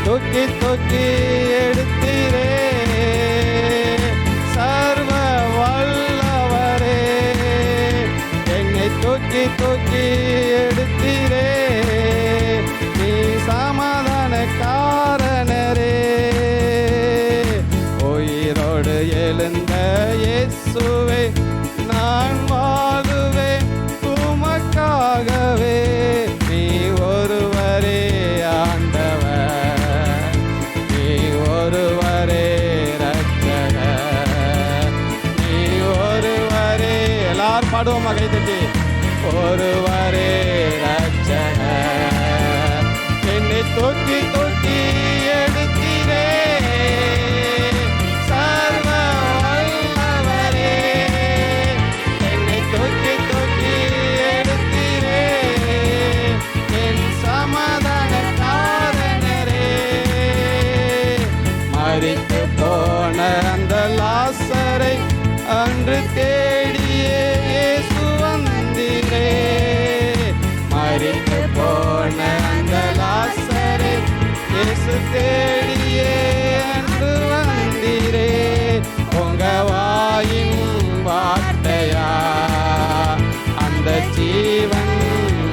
தூக்கி தூக்கி எடுத்தீரே, சர்வ வல்லவரே. என்னை தூக்கி தூக்கி எடுத்தீரே, நீ சமாதான காரணரே. உயிரோடு எழுந்த இயேசுவே, நான் வாழுவேன் உமக்காகவே. நீ ஒருவரே ஆண்டவர், நீ ஒருவரே ரட்சகர், நீ ஒருவரே. எல்லாரும் பாடுவோமா கை தட்டி? ஒருவரே ரட்சகர். என்னை தூக்கி தூக்கி எடுத்தீரே, சர்வ வல்லவரே. என்னை தூக்கி தூக்கி எடுத்தீரே, என் சமாதான காரணரே. மரித்து போன அந்த லாசரை அன்று தேடியே இயேசு வந்தீரே. மரித்து போன அந்த லாசரை இயேசு தேடியே அன்று வந்தீரே. உங்க வாயின் வார்த்தையா அந்த ஜீவன்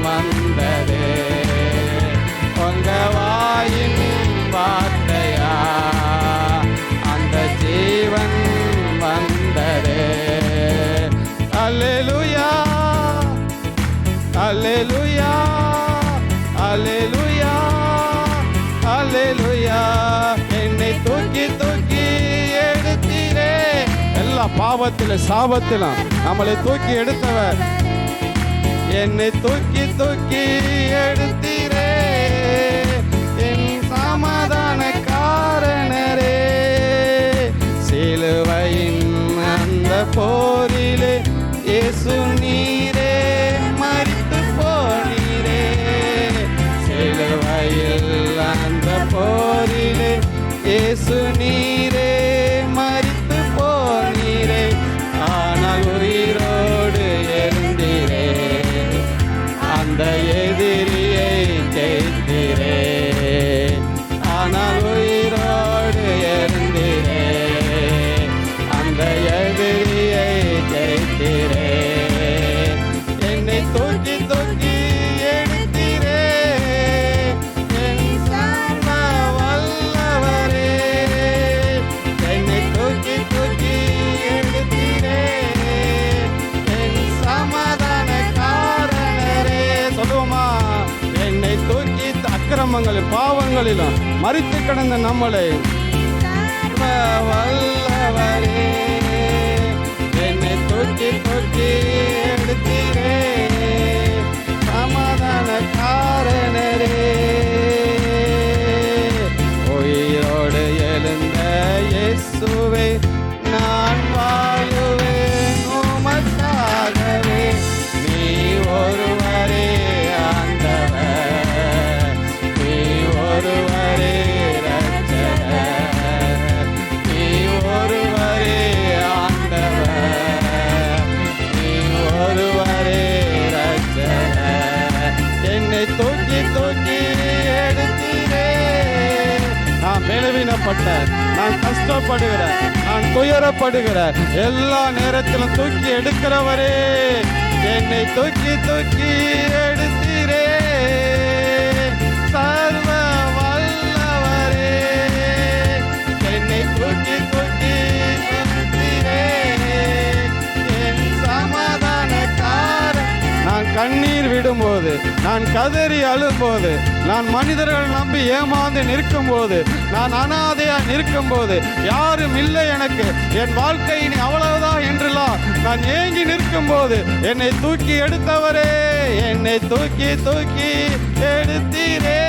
வந்ததே. உங்க வாயின் வார்த்தையா அந்த ஜீவன் வந்ததே. அல்லேலூயா, அல்லேலூயா, அல்லேலூயா, அல்லேலூயா. என்னை தூக்கி தூக்கி எடுத்தீரே. எல்லா பாவத்திலும் சாபத்திலும் நம்மளை தூக்கி எடுத்தவர். என்னை தூக்கி தூக்கி எடுத்தீரே, என் சமாதான காரணரே. சிலுவையின் அந்த போரிலே இயேசு நீரே மரித்து போனீரே. சிலுவையில் அந்த போரிலே இயேசு நீரே மரித்து போனீரே. ஆனால் உயிரோடு எழுந்தீரே, அந்த எதிரியை ஜெயித்தீரே. ஆனால் உயிரோடு எழுந்தீரே, அந்த எதிரியை ஜெயித்தீரே. என்னை தூக்கி தூக்கி எடுத்தீரே, என் சர்வ வல்லவரே. என்னை தூக்கி தூக்கி எடுத்தீரே, என் சமாதான காரணரே. சொல்லுவோமா? என்னை தூக்கி அக்கிரமங்களில் பாவங்களிலும் மரித்து கிடந்த நம்மளை வல்லவரே. என்னை தூக்கி தூக்கி எடுத்தீரே, சமாதான காரணரே. உயிரோடு எழுந்த இயேசுவே, நான் வாழுவேன் உமக்காகவே. நீ ஒருவரே ஆண்டவர், நீ ஒருவரே ரட்சகர், நீ ஒருவரே ஆண்டவர், நீ ஒருவரே ரட்சகர். என்னை தூக்கி தூக்கி எடுத்தீரே. நான் பலவீனப்பட்ட, நான் கஷ்டப்படுகிற, நான் துயரப்படுகிற எல்லா நேரத்திலும் தூக்கி எடுக்கிறவரே. என்னை தூக்கி தூக்கி எடுத்தீரே, சர்வ வல்லவரே. என்னை தூக்கி தூக்கி எடுத்தீரே, என் சமாதான காரணரே. நான் கண்ணீர் விடும்போது, நான் கதறி அழும்போது, நான் மனிதர்கள் நம்பி ஏமாந்து நிற்கும் போது, நான் அனாதையா நிற்கும் போது, யாரும் இல்லை எனக்கு, என் வாழ்க்கை இனி அவ்வளவுதான் என்றெல்லாம் நான் ஏங்கி நிற்கும் போது என்னை தூக்கி எடுத்தவரே. என்னை தூக்கி தூக்கி எடுத்தீரே,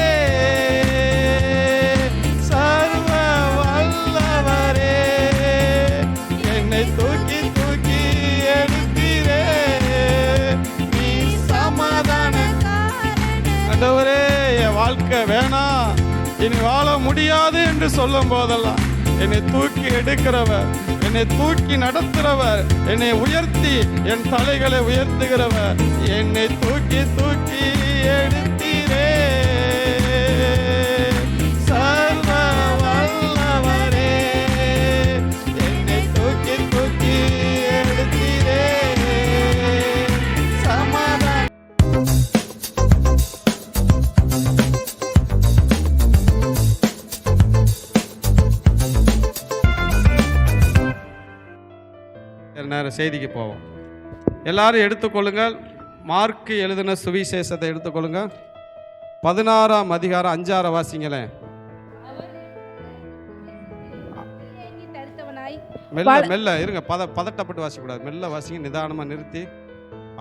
சர்வ வல்லவரே. என்னை தூக்கி தூக்கி எடுத்தீரே, நீ சமாதான ஆண்டவரே. என் வாழ்க்கை வேணாம், இனி வாழ முடியாது என்று சொல்லும் போதெல்லாம் என்னை தூக்கி எடுக்கிறவர், என்னை தூக்கி நடத்துகிறவர், என்னை உயர்த்தி என் தலைகளை உயர்த்துகிறவர். என்னை தூக்கி தூக்கி எடுத்தீரே, நேரம் செய்திக்கு போவோம். எல்லாரும் எடுத்துக்கொள்ளுங்கள். மார்க்கு எழுதின சுவிசேஷத்தை எடுத்துக்கொள்ளுங்க. 16ஆம் அதிகாரம் 5 வாசிங்களேன். மெல்ல மெல்ல இருங்க, பதட்டப்பட்டு வாசிக்கூடாது. மெல்ல வாசிங்க, நிதானமா நிறுத்தி.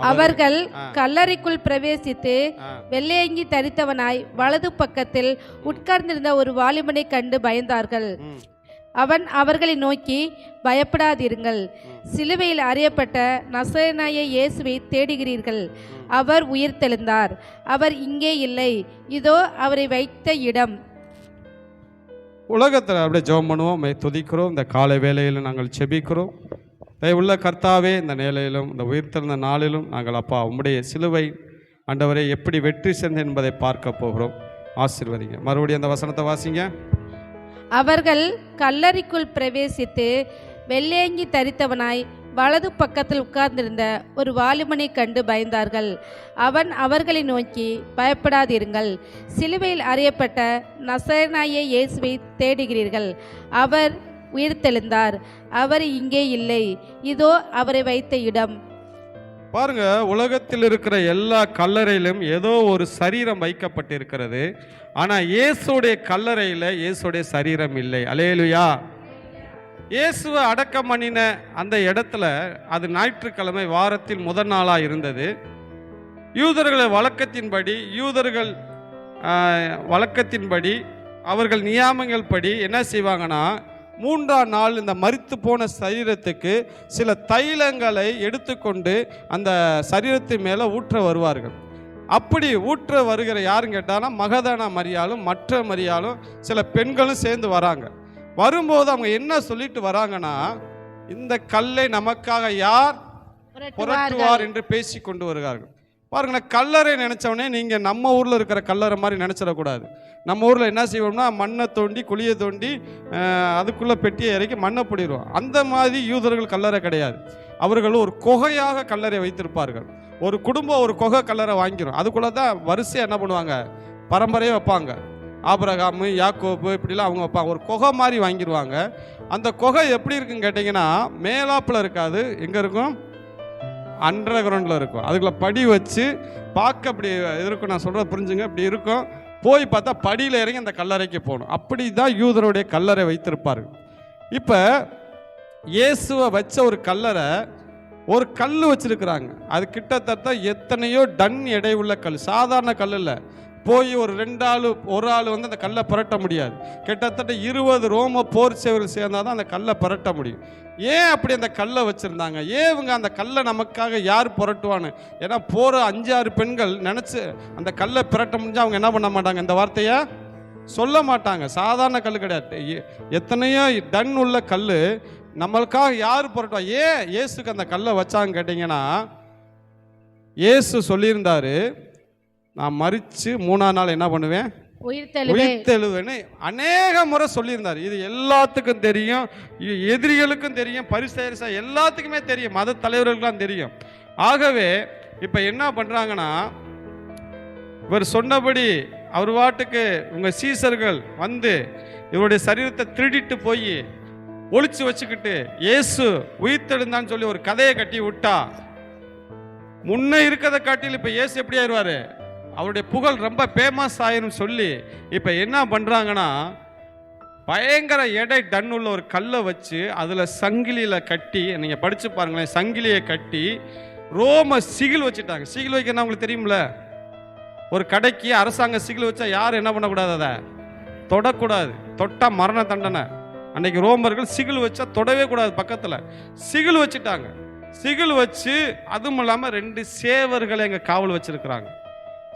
அவர்கள் கல்லறைக்குள் பிரவேசித்து வெள்ளையங்கி தரித்தவனாய் வலது பக்கத்தில் உட்கார்ந்திருந்த ஒரு வாலிபனை கண்டு பயந்தார்கள். அவன் அவர்களை நோக்கி, பயப்படாதிருங்கள், சிலுவையில் அறையப்பட்ட நசரேயனாகிய இயேசுவை தேடுகிறீர்கள். அவர் உயிர்த்தெழுந்தார். அவர் இங்கே இல்லை, இதோ அவரை வைத்த இடம். உலகத்தில் அப்படியே ஜெபம் பண்ணுவோம், துதிக்கிறோம். இந்த காலை வேளையில் நாங்கள் செபிக்கிறோம். உள்ள கர்த்தாவே, இந்த நிலையிலும் இந்த உயிர்த்தெழுந்த நாளிலும் நாங்கள் அப்பா உம்முடைய சிலுவை ஆண்டவரை எப்படி வெற்றி செஞ்சது என்பதை பார்க்க போகிறோம். ஆசீர்வதிங்க. மறுபடியும் அந்த வசனத்தை வாசிங்க. அவர்கள் கல்லறைக்குள் பிரவேசித்து வெள்ளையங்கி தரித்தவனாய் வலது பக்கத்தில் உட்கார்ந்திருந்த ஒரு வாலிபனை கண்டு பயந்தார்கள். அவன் அவர்களை நோக்கி, பயப்படாதிருங்கள், சிலுவையில் அறையப்பட்ட நசரேயனாகிய இயேசுவை தேடுகிறீர்கள். அவர் உயிர்த்தெழுந்தார். அவர் இங்கே இல்லை, இதோ அவரை வைத்த இடம். பாருங்க, உலகத்தில் இருக்கிற எல்லா கல்லறையிலும் ஏதோ ஒரு சரீரம் வைக்கப்பட்டிருக்கிறது. ஆனால் இயேசுடைய கல்லறையில் இயேசுடைய சரீரம் இல்லை. அல்லேலூயா. இயேசுவை அடக்கம் பண்ணின அந்த இடத்துல அது ஞாயிற்றுக்கிழமை வாரத்தில் முதல் நாளாக இருந்தது. யூதர்கள் வழக்கத்தின்படி அவர்கள் நியாமங்கள் படி என்ன செய்வாங்கன்னா, 3ஆம் நாள் இந்த மரித்து போன சரீரத்துக்கு சில தைலங்களை எடுத்துக்கொண்டு அந்த சரீரத்தின் மேலே ஊற்ற வருவார்கள். அப்படி ஊற்ற வருகிற யாருன்னு கேட்டாங்கன்னா, மகதனா மரியாளும் மற்ற மரியாளும் சில பெண்களும் சேர்ந்து வராங்க. வரும்போது அவங்க என்ன சொல்லிட்டு வராங்கன்னா, இந்த கல்லை நமக்காக யார் புரட்டுவார் என்று பேசி கொண்டு வருகிறார்கள். பாருங்க, கல்லறை நினைச்சவனே நீங்கள் நம்ம ஊரில் இருக்கிற கல்லறை மாதிரி நினச்சிடக்கூடாது. நம்ம ஊரில் என்ன செய்வோம்னா, மண்ணை தோண்டி குழியை தோண்டி அதுக்குள்ளே பெட்டியை இறக்கி மண்ணை பிடிடுவோம். அந்த மாதிரி யூதர்கள் கல்லறை கிடையாது. அவர்கள் ஒரு குகையாக கல்லறை வைத்திருப்பார்கள். ஒரு குடும்பம் ஒரு குகை கல்லறை வாங்கிடும். அதுக்குள்ளே தான் வரிசையாக என்ன பண்ணுவாங்க, பரம்பரையே வைப்பாங்க. ஆபிரகாமு, யாக்கோபு இப்படிலாம் அவங்க வைப்பாங்க. ஒரு குகை மாதிரி வாங்கிடுவாங்க. அந்த குகை எப்படி இருக்குன்னு கேட்டிங்கன்னா, மேலாப்பில் இருக்காது. எங்கே இருக்கும்? அண்டர் கிரவுண்டில் இருக்கும். அதுக்குள்ள படி வச்சு பார்க்க அப்படி இருக்கும். நான் சொல்கிறது புரிஞ்சுங்க. இப்படி இருக்கும். போய் பார்த்தா படியில் இறங்கி அந்த கல்லறைக்கு போகணும். அப்படி தான் யூதருடைய கல்லறை வைத்திருப்பார்கள். இப்போ இயேசுவை வச்ச ஒரு கல்லறை, ஒரு கல் வச்சிருக்கிறாங்க. அது கிட்டத்தட்ட எத்தனையோ டன் எடை உள்ள கல், சாதாரண கல் இல்லை. போய் ஒரு ஒரு ஆள் வந்து அந்த கல்லை புரட்ட முடியாது. கிட்டத்தட்ட 20 ரோம போர் சேவர்கள் சேர்ந்தால் தான் அந்த கல்லை புரட்ட முடியும். ஏன் அப்படி அந்த கல்லை வச்சுருந்தாங்க? ஏன் இவங்க அந்த கல்லை நமக்காக யார் புரட்டுவான்னு? ஏன்னா போகிற 5-6 பெண்கள் நினச்சி அந்த கல்லை புரட்ட முடிஞ்சால் அவங்க என்ன பண்ண மாட்டாங்க, இந்த வார்த்தையை சொல்ல மாட்டாங்க. சாதாரண கல் கிடையாது, எத்தனையோ டன் உள்ள கல். நம்மளுக்காக யார் புரட்டுவா? ஏன் இயேசுக்கு அந்த கல்லை வச்சாங்க கேட்டிங்கன்னா, இயேசு சொல்லியிருந்தாரு, நான் மரித்து 3ஆம் நாள் என்ன பண்ணுவேன், உயிர்த்தெழுவேன்னு அநேக முறை சொல்லியிருந்தார். இது எல்லாத்துக்கும் தெரியும், எதிரிகளுக்கும் தெரியும், பரிசேயர் எல்லாத்துக்குமே தெரியும், மத தலைவர்களுக்கெல்லாம் தெரியும். ஆகவே இப்போ என்ன பண்ணுறாங்கன்னா, இவர் சொன்னபடி அவர் வாட்டுக்கு உங்கள் சீசர்கள் வந்து இவருடைய சரீரத்தை திருடிட்டு போய் ஒளிச்சு வச்சுக்கிட்டு இயேசு உயிர்த்தெழுந்தான்னு சொல்லி ஒரு கதையை கட்டி விட்டா, முன்ன இருக்கிறத காட்டில் இப்போ இயேசு எப்படி ஆயிடுவார், அவருடைய புகழ் ரொம்ப ஃபேமஸ் ஆயிரும் சொல்லி இப்போ என்ன பண்ணுறாங்கன்னா, பயங்கர எடை டன் உள்ள ஒரு கல்லை வச்சு அதில் சங்கிலியில் கட்டி, நீங்கள் படித்து பாருங்களேன், சங்கிலியை கட்டி ரோம சிகில் வச்சுட்டாங்க. சிகில் வைக்கணும் உங்களுக்கு தெரியுமில்ல, ஒரு கடைக்கு அரசாங்க சிகில் வச்சா யாரும் என்ன பண்ணக்கூடாது, அதை தொடக்கூடாது. தொட்டால் மரண தண்டனை. அன்னைக்கு ரோமர்கள் சிகில் வச்சா தொடவே கூடாது. பக்கத்தில் சிகில் வச்சுட்டாங்க. சிகில் வச்சு அதுவும் இல்லாமல் 2 சேவர்களை எங்கள் காவல் வச்சிருக்கிறாங்க.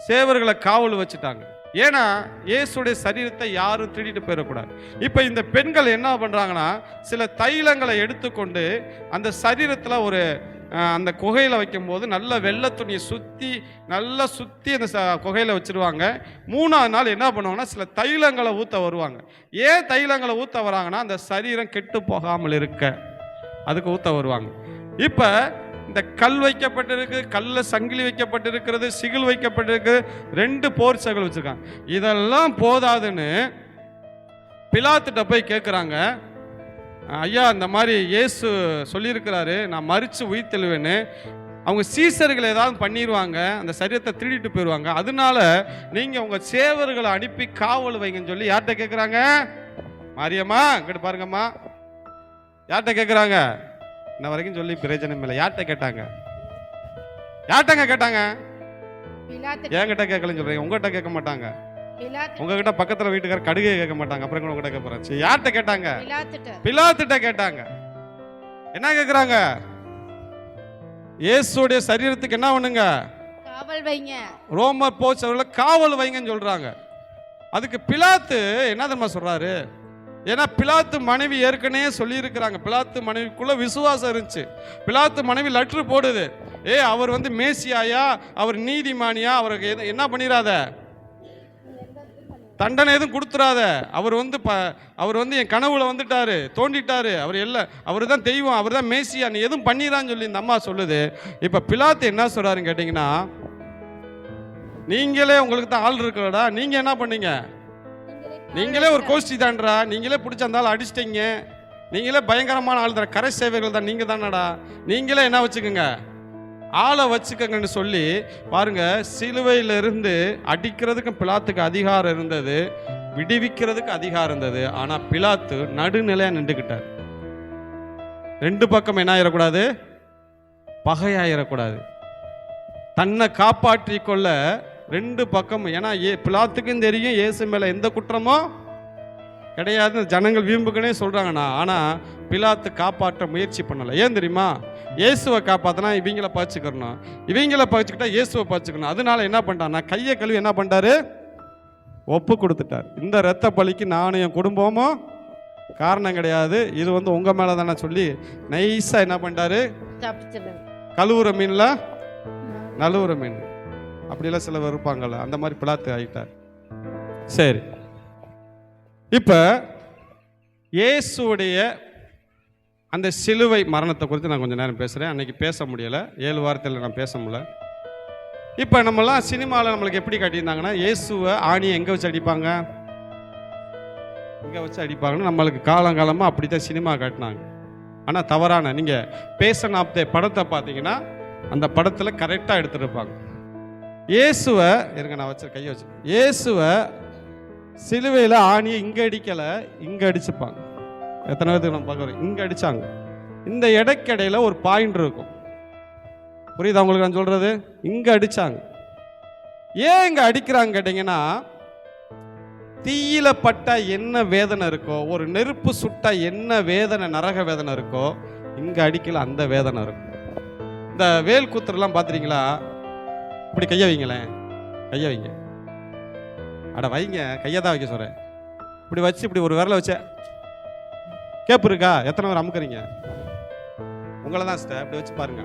சேவர்களை காவல் வச்சுட்டாங்க. ஏன்னா இயேசுடைய சரீரத்தை யாரும் திருடிட்டு போயிடக்கூடாது. இப்போ இந்த பெண்கள் என்ன பண்ணுறாங்கன்னா, சில தைலங்களை எடுத்துக்கொண்டு அந்த சரீரத்தில் ஒரு அந்த குகையில் வைக்கும்போது நல்ல வெள்ளை துணியை நல்லா சுற்றி அந்த குகையில் வச்சுருவாங்க. 3ஆம் நாள் என்ன பண்ணுவாங்கன்னா, சில தைலங்களை ஊற்ற வருவாங்க. ஏன் தைலங்களை ஊற்ற வராங்கன்னா, அந்த சரீரம் கெட்டு போகாமல் இருக்க அதுக்கு ஊற்ற வருவாங்க. இப்போ இந்த கல் வைக்கப்பட்டிருக்கு, கல்ல சங்கிலி வைக்கப்பட்டிருக்கிறது, சிகில் வைக்கப்பட்டிருக்கு, 2 போர் சேவல் ஐயா இந்த மாதிரி இயேசு சொல்லியிருக்கிறாரு நான் மரித்து உயிர் தெழுவேன்னு. அவங்க சீசர்கள் ஏதாவது பண்ணிடுவாங்க, அந்த சரீரத்தை திருடிட்டு போயிடுவாங்க. அதனால நீங்கள் உங்கள் சேவர்களை அனுப்பி காவல் வைங்கன்னு சொல்லி யார்கிட்ட கேட்குறாங்க? மாரியம்மா இங்கிட்டு பாருங்கம்மா, யார்கிட்ட கேட்குறாங்க? இன்ன வரைக்கும் சொல்லி பிரயோஜனம் இல்லை. யார்கிட்ட கேட்டாங்க? யார்கிட்டங்க கேட்டாங்க? என்கிட்ட கேட்கலன்னு சொல்றீங்க. உங்ககிட்ட கேட்க மாட்டாங்க. உங்ககிட்ட பக்கத்துல வீட்டுக்கார கடுகை கேட்க மாட்டாங்க. அப்புறம் கூட உங்ககிட்ட கேட்க. யார்கிட்ட கேட்டாங்க? பிலாத்துட்ட கேட்டாங்க. என்ன கேட்குறாங்க? இயேசுடைய சரீரத்துக்கு என்ன பண்ணுங்க? காவல் வைங்க. ரோமர் போச்சு அவர்களை காவல் வைங்கன்னு சொல்றாங்க. அதுக்கு பிலாத்து என்ன தெரியுமா சொல்றாரு? ஏன்னா பிலாத்து மனைவி ஏற்கனவே சொல்லியிருக்கிறாங்க. பிலாத்து மனைவிக்குள்ள விசுவாசம் இருந்துச்சு. பிலாத்து மனைவி லெட்ரு போடுது, அவர் வந்து மேசியாயா, அவர் நீதிமானியா, அவருக்கு என்ன பண்ணிடாத, தண்டனை எதுவும் கொடுத்துறாத, அவர் வந்து என் கனவுல வந்துட்டாரு, தோண்டிட்டாரு, அவர் தான் தெய்வம், அவர் தான் மேசியா, நீ எதுவும் பண்ணிடான்னு சொல்லி இந்த அம்மா சொல்லுது. இப்ப பிலாத்து என்ன சொல்றாருன்னு கேட்டீங்கன்னா, நீங்களே உங்களுக்கு தான் ஆள் இருக்கலடா, நீங்க என்ன பண்ணீங்க? நீங்களே ஒரு கோஷ்டி தான்றா, நீங்களே பிடிச்சிருந்தாலும் அடிச்சிட்டீங்க, நீங்களே பயங்கரமான ஆள் தான், கரை சேவைகள் தான், நீங்க தானடா, நீங்களே என்ன வச்சுக்கோங்க, ஆளை வச்சுக்கங்கன்னு சொல்லி பாருங்க. சிலுவையிலிருந்து அடிக்கிறதுக்கு பிலாத்துக்கு அதிகாரம் இருந்தது, விடுவிக்கிறதுக்கு அதிகாரம் இருந்தது. ஆனா பிலாத்து நடுநிலையா நின்றுக்கிட்டார். ரெண்டு பக்கம் என்ன ஆயிடக்கூடாது? பகையாயிடக்கூடாது. தன்னை காப்பாற்றி கொள்ள ரெண்டு பக்கம். ஏன்னா பிலாத்துக்கும் தெரியும் இயேசு மேல எந்த குற்றமோ கிடையாது, ஜனங்கள் வீம்புக்குனே சொல்றாங்கண்ணா. ஆனா பிலாத்து காப்பாற்ற முயற்சி பண்ணல. ஏன் தெரியுமா? இயேசுவை காப்பாத்தினா இவங்கள பச்சுக்கணும், இவங்கள பச்சுக்கிட்டா இயேசுவை பச்சுக்கணும். அதனால என்ன பண்ணிட்டான்னா கையை கழுவி என்ன பண்ணிட்டாரு? ஒப்பு கொடுத்துட்டார். இந்த இரத்த பலிக்கு நானும் என் குடும்பமும் காரணம் கிடையாது, இது வந்து உங்க மேல தானே சொல்லி நைஸா என்ன பண்ணிட்டாரு? கழுவுற மீன்ல நழுவுற மீன் அப்படிலாம் சில இருப்பாங்கல்ல, அந்த மாதிரி பிலாத்து ஆகிட்டார். சரி, இப்ப இயேசுடைய அந்த சிலுவை மரணத்தை குறித்து நான் கொஞ்சம் நேரம் பேசுகிறேன். அன்றைக்கி பேச முடியலை, 7 வாரத்தில் நான் பேச முடியல. இப்போ நம்மலாம் சினிமாவில் நம்மளுக்கு எப்படி காட்டியிருந்தாங்கன்னா, இயேசுவை ஆணியை எங்கே வச்சு அடிப்பாங்க, இங்கே வச்சு அடிப்பாங்கன்னு நம்மளுக்கு காலங்காலமாக அப்படி தான் சினிமா காட்டினாங்க. ஆனால் தவறான, நீங்கள் பேசன் ஆஃப் த படத்தை பார்த்தீங்கன்னா அந்த படத்தில் கரெக்டாக எடுத்துருப்பாங்க. இயேசுவை இருங்க, நான் வச்சு கையை வச்சு, இயேசுவை சிலுவையில் ஆணியை இங்கே அடிக்கலை, இங்கே அடிச்சுப்பாங்க. எத்தனை பேருக்கு நம்ம பார்க்குறோம்? இங்கே அடித்தாங்க. இந்த இடைக்கடையில் ஒரு பாயிண்ட் இருக்கும், புரியுதா உங்களுக்கு நான் சொல்கிறது? இங்கே அடித்தாங்க. ஏன் இங்கே அடிக்கிறாங்க கேட்டிங்கன்னா, தீயில பட்டா என்ன வேதனை இருக்கோ, ஒரு நெருப்பு சுட்டா என்ன வேதனை, நரக வேதனை இருக்கோ, இங்கே அடிக்கல அந்த வேதனை இருக்கும். இந்த வேல் குத்துறலாம் பார்த்துறீங்களா? இப்படி கையை வைங்களேன், கையை வைங்க, அட வைங்க, கையை தான் வைக்க சொல்கிறேன். இப்படி வச்சு இப்படி ஒரு விரலை வச்ச கேப்பு இருக்கா? எத்தனை பேர் அமுக்குறீங்க? உங்களை தான் சிஸ்டர். இப்படி வச்சு பாருங்க,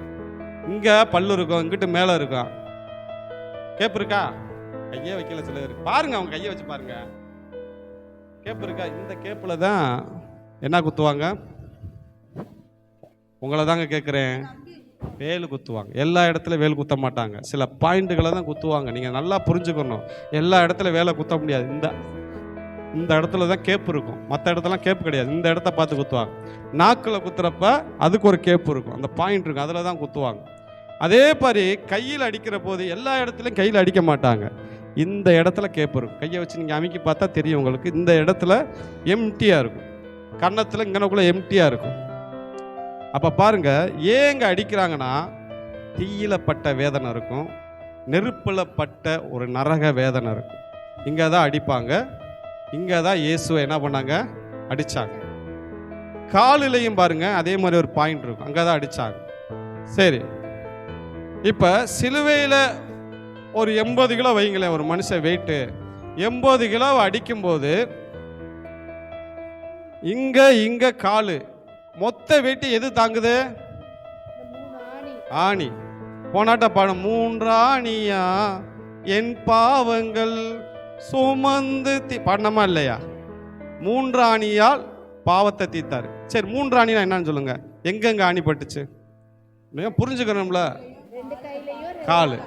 இங்கே பல்லு இருக்கும், இங்கிட்டு மேலே இருக்கும், கேப்பு இருக்கா? கையே வைக்கல சில பேர். பாருங்க, அவங்க கையை வச்சு பாருங்க, கேப்பு இருக்கா? இந்த கேப்பில் தான் என்ன குத்துவாங்க? உங்களை தாங்க கேட்குறேன். வேலு குத்துவாங்க. எல்லா இடத்துலையும் வேல் குத்த மாட்டாங்க, சில பாயிண்ட்டுகளை தான் குத்துவாங்க. நீங்கள் நல்லா புரிஞ்சுக்கணும், எல்லா இடத்துல வேலை குத்த முடியாது. இந்த இடத்துல தான் கேப்பு இருக்கும், மற்ற இடத்துலாம் கேப்பு கிடையாது. இந்த இடத்த பார்த்து குத்துவாங்க. நாக்கில் குத்துறப்ப அதுக்கு ஒரு கேப்பு இருக்கும், அந்த பாயிண்ட் இருக்கும், அதில் தான் குத்துவாங்க. அதே மாதிரி கையில் அடிக்கிற போது எல்லா இடத்துலையும் கையில் அடிக்க மாட்டாங்க, இந்த இடத்துல கேப்பு இருக்கும். கையை வச்சு நீங்கள் அமைக்கி பார்த்தா தெரியும் உங்களுக்கு, இந்த இடத்துல எம்டியாக இருக்கும், கன்னத்தில் இங்கனக்குள்ளே எம்டியாக இருக்கும். அப்போ பாருங்க, ஏங்க அடிக்கிறாங்கன்னா, தீயில பட்ட வேதனை இருக்கும், நெருப்பில் பட்ட ஒரு நரக வேதனை இருக்கும். இங்கே தான் அடிப்பாங்க, இங்கே தான் இயேசுவை என்ன பண்ணாங்க? அடித்தாங்க. காலிலையும் பாருங்க அதே மாதிரி ஒரு பாயிண்ட் இருக்கும், அங்கே தான் அடித்தாங்க. சரி, இப்போ சிலுவையில் ஒரு 80 கிலோ வைங்களேன், ஒரு மனுஷன் வெயிட்டு 80 கிலோ அடிக்கும்போது இங்கே காலு மொத்த வெயிட்டு எது தாங்குது? ஆணி. போனாட்ட பாடம், 3 ஆணியா என் பாவங்கள் சுமந்து பாடணுமா இல்லையா? 3 ஆணியால் பாவத்தை தீர்த்தாரு. சரி, 3 ஆணினா என்னன்னு சொல்லுங்க, எங்கெங்க ஆணி பட்டுச்சு புரிஞ்சுக்கணும்ல? காலு.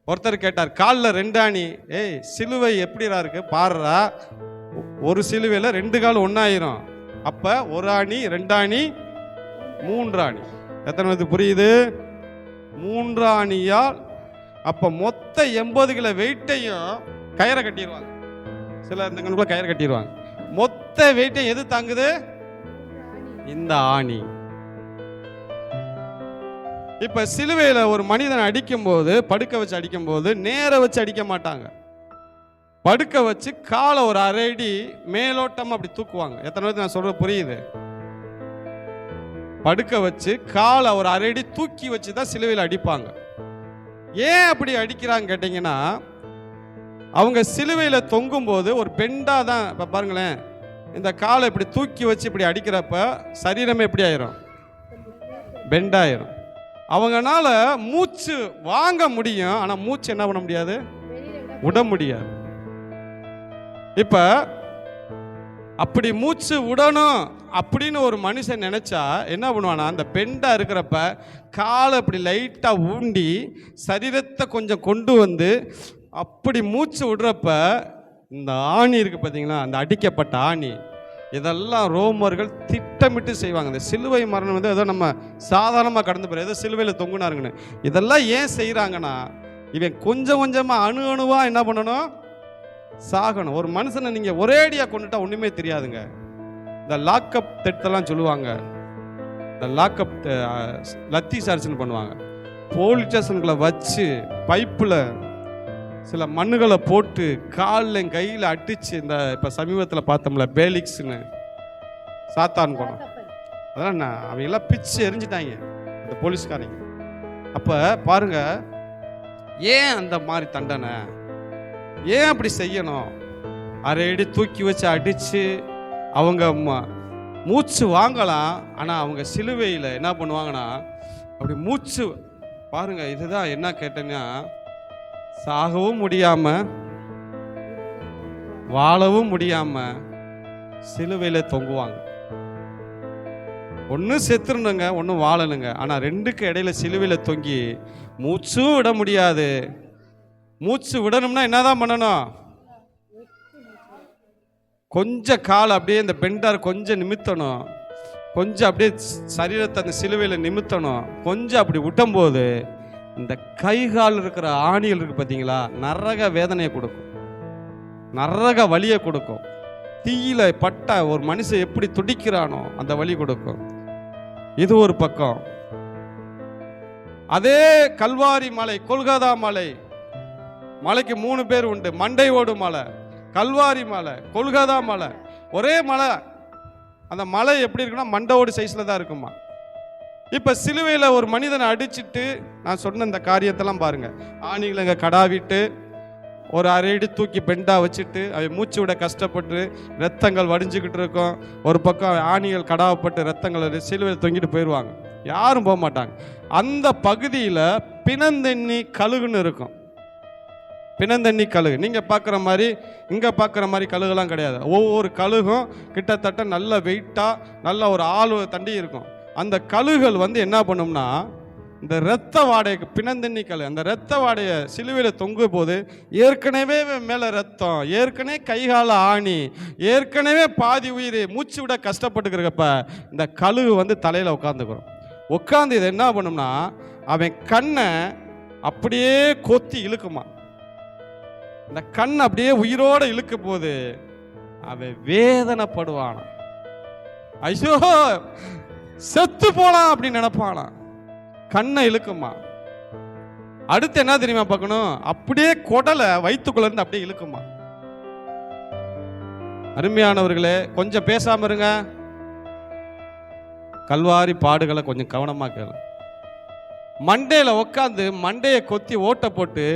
ஒருத்தர் கேட்டார், காலில் 2 ஆணி, சிலுவை எப்படிடா இருக்கு பாருடா, ஒரு சிலுவையில் 2 கால் ஒன்றாயிரும், அப்ப ஒரு ஆணி, 2 ஆணி, 3 ஆணி. எத்தனை பேருக்கு புரியுது? 3 ஆணியால் அப்ப மொத்த 80 கிலோ வெயிட்டையும் கயிறை கட்டிடுவாங்க. சில இந்த கயிறை கட்டிடுவாங்க. மொத்த வெயிட்டையும் எது தாங்குது? இந்த ஆணி. இப்ப சிலுவையில ஒரு மனிதனை அடிக்கும் போது, படுக்க வச்சு அடிக்கும் போது நேர வச்சு அடிக்க மாட்டாங்க. படுக்க வச்சு காலை ஒரு அரை அடி மேலோட்டம் அப்படி தூக்குவாங்க. எத்தனை பேருக்கு நான் சொல்றது புரியுது? படுக்க வச்சு காலை ஒரு அரை அடி தூக்கி வச்சு தான் சிலுவையில் அடிப்பாங்க. ஏன் அப்படி அடிக்கிறாங்க கேட்டீங்கன்னா, அவங்க சிலுவையில தொங்கும் போது ஒரு பெண்டா தான். இப்ப பாருங்களேன், இந்த காலை இப்படி தூக்கி வச்சு இப்படி அடிக்கிறப்ப சரீரமே எப்படி ஆயிரும்? பெண்டாயிரும். அவங்கனால மூச்சு வாங்க முடியும், ஆனா மூச்சு என்ன பண்ண முடியாது? விட முடியாது. இப்ப அப்படி மூச்சு விடணும் அப்படின்னு ஒரு மனுஷன் நினைச்சா என்ன பண்ணுவானா, அந்த பெண்டா இருக்கிறப்ப காலை அப்படி லைட்டா ஊண்டி சரீரத்தை கொஞ்சம் கொண்டு வந்து அப்படி மூச்சு விடுறப்ப இந்த ஆணி இருக்கு பார்த்தீங்களா, அந்த அடிக்கப்பட்ட ஆணி, இதெல்லாம் ரோமர்கள் திட்டமிட்டு செய்வாங்க. இந்த சிலுவை மரணம் வந்து ஏதோ நம்ம சாதாரணமாக கடந்து போகிற ஏதோ சிலுவையில் தொங்குனாருங்கன்னு. இதெல்லாம் ஏன் செய்கிறாங்கன்னா, இவன் கொஞ்சம் கொஞ்சமாக அணு அணுவாக என்ன பண்ணணும்? சாகணும். ஒரு மனுஷனை நீங்கள் ஒரேடியாக கொண்டுட்டா ஒன்றுமே தெரியாதுங்க. இந்த லாக்அப் டெத்தெல்லாம் சொல்லுவாங்க. இந்த லாக்அப் லத்தி சார்ஜ்னு பண்ணுவாங்க. போலீஸ் ஸ்டேஷனுக்குள்ள வச்சு பைப்பில் சில மண்ணுகளை போட்டு காலில் கையில் அடிச்சு, இந்த இப்போ சமீபத்தில் பார்த்தோம்ல பேலிக்ஸ்னு சாத்தான் குணம், அதெல்லாம் அவங்க எல்லாம் பிச்சு எரிஞ்சிட்டாங்க இந்த போலீஸ்காரங்க. அப்போ பாருங்க, ஏன் அந்த மாதிரி தண்டனை? ஏன் அப்படி செய்யணும்? அரை அடி தூக்கி வச்சு அடித்து அவங்க மூச்சு வாங்கலாம். ஆனால் அவங்க சிலுவையில் என்ன பண்ணுவாங்கன்னா, அப்படி மூச்சு பாருங்க. இதுதான் என்ன கேட்டேன்னா, சாகவும் முடியாம வாழவும் முடியாம சிலுவையில தொங்குவாங்க. ஒன்னும் செத்துருணுங்க, ஒன்னும் வாழணுங்க. ஆனா ரெண்டுக்கு இடையில சிலுவையில தொங்கி மூச்சும் விட முடியாது. மூச்சு விடணும்னா என்னதான் பண்ணணும்? கொஞ்சம் கால் அப்படியே இந்த பெண்டார் கொஞ்சம் நிமித்தணும், கொஞ்சம் அப்படியே சரீரத்தை அந்த சிலுவையில நிமித்தணும். கொஞ்சம் அப்படி விட்டும்போது இந்த கை கால் இருக்கிற ஆணிகள் இருக்கு பார்த்தீங்களா, நரக வேதனையை கொடுக்கும், நரக வலியை கொடுக்கும். தீயில பட்ட ஒரு மனுஷன் எப்படி துடிக்கிறானோ அந்த வலி கொடுக்கும். இது ஒரு பக்கம். அதே கல்வாரி மலை, கொல்கதா மலை, மலைக்கு 3 பேர் உண்டு. மண்டை ஓடு மலை, கல்வாரி மலை, கொல்கதா மலை, ஒரே மலை. அந்த மலை எப்படி இருக்குன்னா மண்டை ஓடு சைஸ்ல தான் இருக்குமா. இப்ப சிலுவையில் ஒரு மனிதனை அடிச்சுட்டு நான் சொன்ன இந்த காரியத்தெல்லாம் பாருங்க. ஆணிகளை இங்கே கடாவிட்டு ஒரு அரை அடி தூக்கி பெண்டா வச்சுட்டு அவன் மூச்சு விட கஷ்டப்பட்டு ரத்தங்கள் வடிஞ்சுக்கிட்டு இருக்கும். ஒரு பக்கம் ஆணிகள் கடாவப்பட்டு ரத்தங்கள் சிலுவையில் தொங்கிட்டு போயிடுவாங்க. யாரும் போக மாட்டாங்க. அந்த பகுதியில் பிணந்தண்ணி கழுகுன்னு இருக்கும். பிணந்தண்ணி கழுகு நீங்கள் பார்க்குற மாதிரி இங்கே பார்க்குற மாதிரி கழுகுலாம் கிடையாது. ஒவ்வொரு கழுகும் கிட்டத்தட்ட நல்ல வெயிட்டாக நல்ல ஒரு ஆள் தண்டி இருக்கும். அந்த கழுகுகள் வந்து என்ன பண்ணும்னா, இந்த இரத்த வாடைக்கு பிணந்தண்ணி கழு, அந்த இரத்த வாடையை சிலுவையில் தொங்கும் போது ஏற்கனவே மேலே ரத்தம், ஏற்கனவே கைகால ஆணி, ஏற்கனவே பாதி உயிர் மூச்சு விட கஷ்டப்பட்டுக்கிறப்ப இந்த கழுகு வந்து தலையில் உட்காந்துக்கிறோம். உட்காந்து இதை என்ன பண்ணும்னா, அவன் கண்ணை அப்படியே கொத்தி இழுக்குமா. இந்த கண் அப்படியே உயிரோடு இழுக்கும் போது அவன் வேதனைப்படுவானா. ஐயோ செத்து போலாம் அப்படின்னு நினைப்பானா. கண்ணை இழுக்குமா. அடுத்து என்ன தெரியுமா பார்க்கணும்? அப்படியே குடலை வயிற்றுக்குள்ள இருந்து அப்படியே இழுக்குமா. அருமையானவர்களே, கொஞ்சம் பேசாம இருங்க. கல்வாரி பாடுகளை கொஞ்சம் கவனமா கேளு. மண்டையில உட்காந்து மண்டையை கொத்தி ஓட்ட போட்டு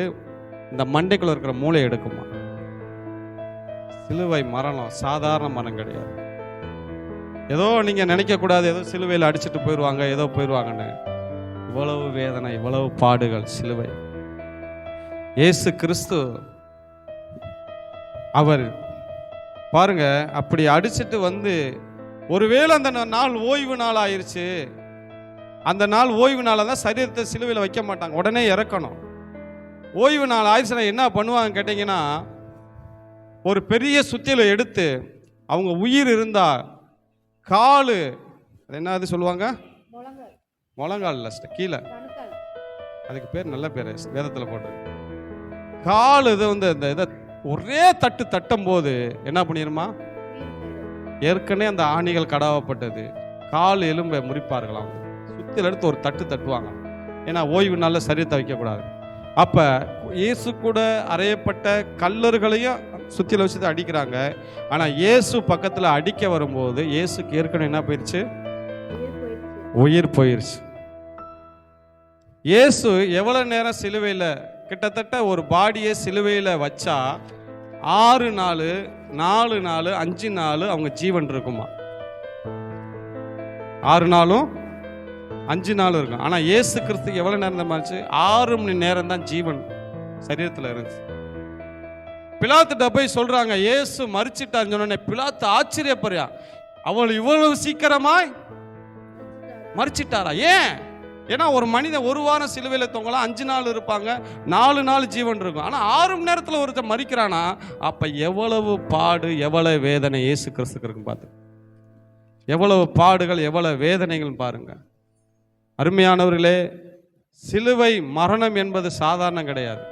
இந்த மண்டைக்குள்ள இருக்கிற மூளை எடுக்குமா. சிலுவை மரணம் சாதாரண மரணம் கிடையாது. ஏதோ நீங்க நினைக்க கூடாது, ஏதோ சிலுவையில் அடிச்சுட்டு போயிடுவாங்க, ஏதோ போயிடுவாங்கன்னு. இவ்வளவு வேதனை, இவ்வளவு பாடுகள் சிலுவை. இயேசு கிறிஸ்து அவர் பாருங்க அப்படி அடிச்சுட்டு வந்து, ஒருவேளை அந்த நாள் ஓய்வு நாள் ஆயிடுச்சு, அந்த நாள் ஓய்வு நாள தான் சரீரத்தை சிலுவையில் வைக்க மாட்டாங்க, உடனே இறக்கணும். ஓய்வு நாள் ஆயிடுச்சுன்னா என்ன பண்ணுவாங்க கேட்டீங்கன்னா, ஒரு பெரிய சுத்தியில எடுத்து அவங்க உயிர் இருந்தா காலு அது என்ன அது சொல்லுவாங்க, முழங்கால் கீழே, அதுக்கு பேர் நல்ல பேர் வேதத்தில் போட்டு கால். இது வந்து இந்த இதை ஒரே தட்டு தட்டும் போது என்ன பண்ணிருமா, ஏற்கனவே அந்த ஆணிகள் கடாவப்பட்டது, கால் எலும்பை முறிப்பார்களாம். சுத்தில எடுத்து ஒரு தட்டு தட்டுவாங்க, ஏன்னா ஓய்வு நாளில் சரீரத்தை வைக்கக்கூடாது. அப்போ இயேசு கூட அறையப்பட்ட கல்லர்களையும் சுத்தில வச்சு அடிக்கிறாங்க. ஆனால் இயேசு பக்கத்தில் அடிக்க வரும்போது இயேசுக்கு ஏற்கனவே என்ன போயிடுச்சு, உயிர் போயிடுச்சு. இயேசு எவ்வளவு நேரம் சிலுவையில், கிட்டத்தட்ட ஒரு பாடியை சிலுவையில் வச்சா 6 நாள் 4 நாள் 5 நாள் அவங்க ஜீவன் இருக்குமா. 6 நாளும் 5 நாள் இருக்கும். ஆனால் இயேசு கிறிஸ்துக்கு எவ்வளோ நேரம் தான் ஆச்சு, 6 மணி நேரம் தான் ஜீவன் சரீரத்தில் இருந்துச்சு. பிலாத்துட்ட போய் சொல்றாங்க இயேசு மரிச்சிட்டான்னு சொன்னோடனே பிலாத்து ஆச்சரியப்படுறா, அவள் இவ்வளவு சீக்கிரமாய் மரிச்சிட்டாரா? ஏன்? ஏன்னா ஒரு மனிதன் 1 வாரம் சிலுவையில் தொங்கலாம், 5 நாள் இருப்பாங்க, 4 நாள் ஜீவன் இருக்கும். ஆனால் 6 மணி நேரத்தில் ஒருத்தர் மரிக்கிறானா, அப்போ எவ்வளவு பாடு, எவ்வளவு வேதனை இயேசு கிறிஸ்துக்கு இருக்கும். பார்த்து எவ்வளவு பாடுகள், எவ்வளவு வேதனைகள் பாருங்க. அருமையானவர்களே, சிலுவை மரணம் என்பது சாதாரணம் கிடையாது.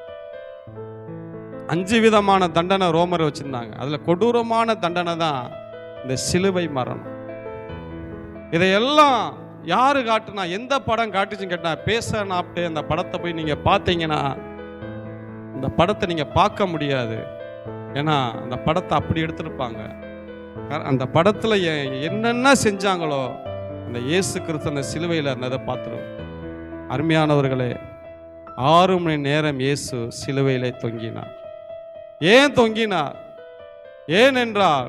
5 விதமான தண்டனை ரோமர் வச்சிருந்தாங்க. அதுல கொடூரமான தண்டனை தான் இந்த சிலுவை மரணம். இதையெல்லாம் யாரு காட்டுனா, எந்த படம் காட்டுச்சுன்னு கேட்டா, பேச நாப்டே அந்த படத்தை போய் நீங்க பார்த்தீங்கன்னா இந்த படத்தை நீங்க பார்க்க முடியாது. ஏன்னா அந்த படத்தை அப்படி எடுத்திருப்பாங்க. அந்த படத்துல என்னென்ன செஞ்சாங்களோ அந்த இயேசு கிறிஸ்து அந்த சிலுவையில் இருந்ததை பார்த்துருவோம். அருமையானவர்களே, 6 மணி நேரம் இயேசு சிலுவையிலே தொங்கினார். ஏன் தொங்கினார்? ஏனென்றால்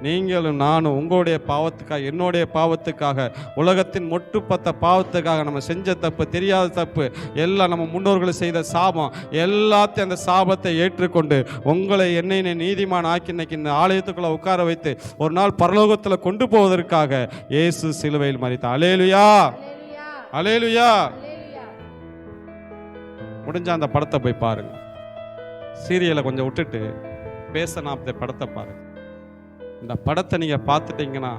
நீங்களும் நானும் உங்களுடைய பாவத்துக்காக, என்னுடைய பாவத்துக்காக, உலகத்தின் ஒட்டுப்பத்த பாவத்துக்காக, நம்ம செஞ்ச தப்பு, தெரியாத தப்பு, எல்லாம் நம்ம முன்னோர்கள் செய்த சாபம், எல்லாத்தையும் அந்த சாபத்தை ஏற்றுக்கொண்டு உங்களை என்னை நீதிமான் ஆக்கி இன்னைக்கு இந்த ஆலயத்துக்குள்ள உட்கார வைத்து ஒரு நாள் பரலோகத்தில் கொண்டு போவதற்காக இயேசு சிலுவையில் மரித்தார். அல்லேலூயா, அல்லேலூயா. முடிஞ்ச அந்த படத்தை போய் பாருங்க. சீரியலை கொஞ்சம் விட்டுட்டு பேசணும் அந்த படத்தை பாருங்க. இந்த படத்தை நீங்கள் பார்த்துட்டீங்கன்னா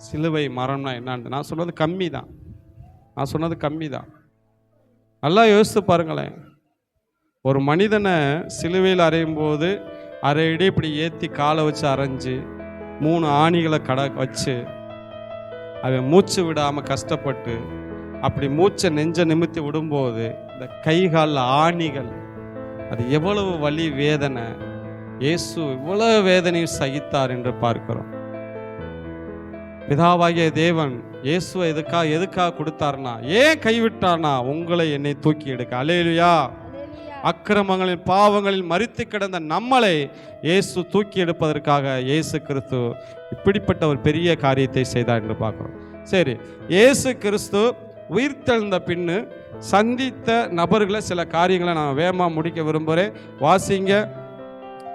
சிலுவை மரணம்னா என்னான்னு நான் சொன்னது கம்மி தான். நல்லா யோசித்து பாருங்களேன். ஒரு மனிதனை சிலுவையில் அறையும் போது அரை அடி இப்படி ஏற்றி காலை வச்சு அரைஞ்சி 3 ஆணிகளை வச்சு அவன் மூச்சு விடாமல் கஷ்டப்பட்டு அப்படி மூச்சை நெஞ்ச நிமித்தி விடும்போது இந்த கைகாலில் ஆணிகள், அது எவ்வளவு வலி, வேதனை. இயேசு இவ்வளவு வேதனையும் சகித்தார் என்று பார்க்கிறோம். பிதாவாகிய தேவன் இயேசுவை எதுக்காக கொடுத்தார்னா, ஏன் கைவிட்டார்னா, உங்களை என்னை தூக்கி எடுக்க. அல்லேலூயா. அக்கிரமங்களின் பாவங்களில் மரித்து கிடந்த நம்மளை இயேசு தூக்கி எடுப்பதற்காக இயேசு கிறிஸ்து இப்படிப்பட்ட ஒரு பெரிய காரியத்தை செய்தார் என்று பார்க்கிறோம். சரி, இயேசு கிறிஸ்து உயிர்த்தெழுந்த பின்னு சந்தித்த நபர்களை சில காரியங்களை நான் வேகமாக முடிக்க விரும்புகிறேன். வாசிங்க.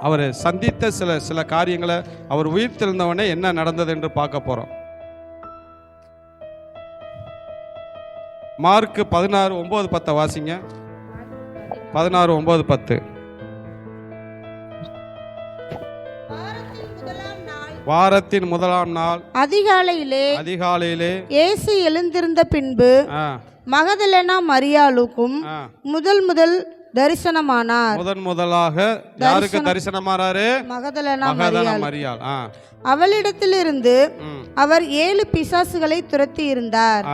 அவர் சந்தித்த சில காரியங்களை, அவர் உயிர்த்தெழுந்தவனே என்ன நடந்தது என்று பார்க்க போறோம். மார்க் 16:9-10 வாசிங்க. 16:9-10. வாரத்தின் முதலாம் நாள் அதிகாலையிலே இயேசு எழுந்திருந்த பின்பு மகதலேனா மரியாளுக்கும் முதல் தரிசனமானார். முதலாக யாருக்கு தரிசனமானாரு? மகதலேனா மரியாள். அவளிடத்திலிருந்து அவர் 7 பிசாசுகளை துரத்தி இருந்தார்.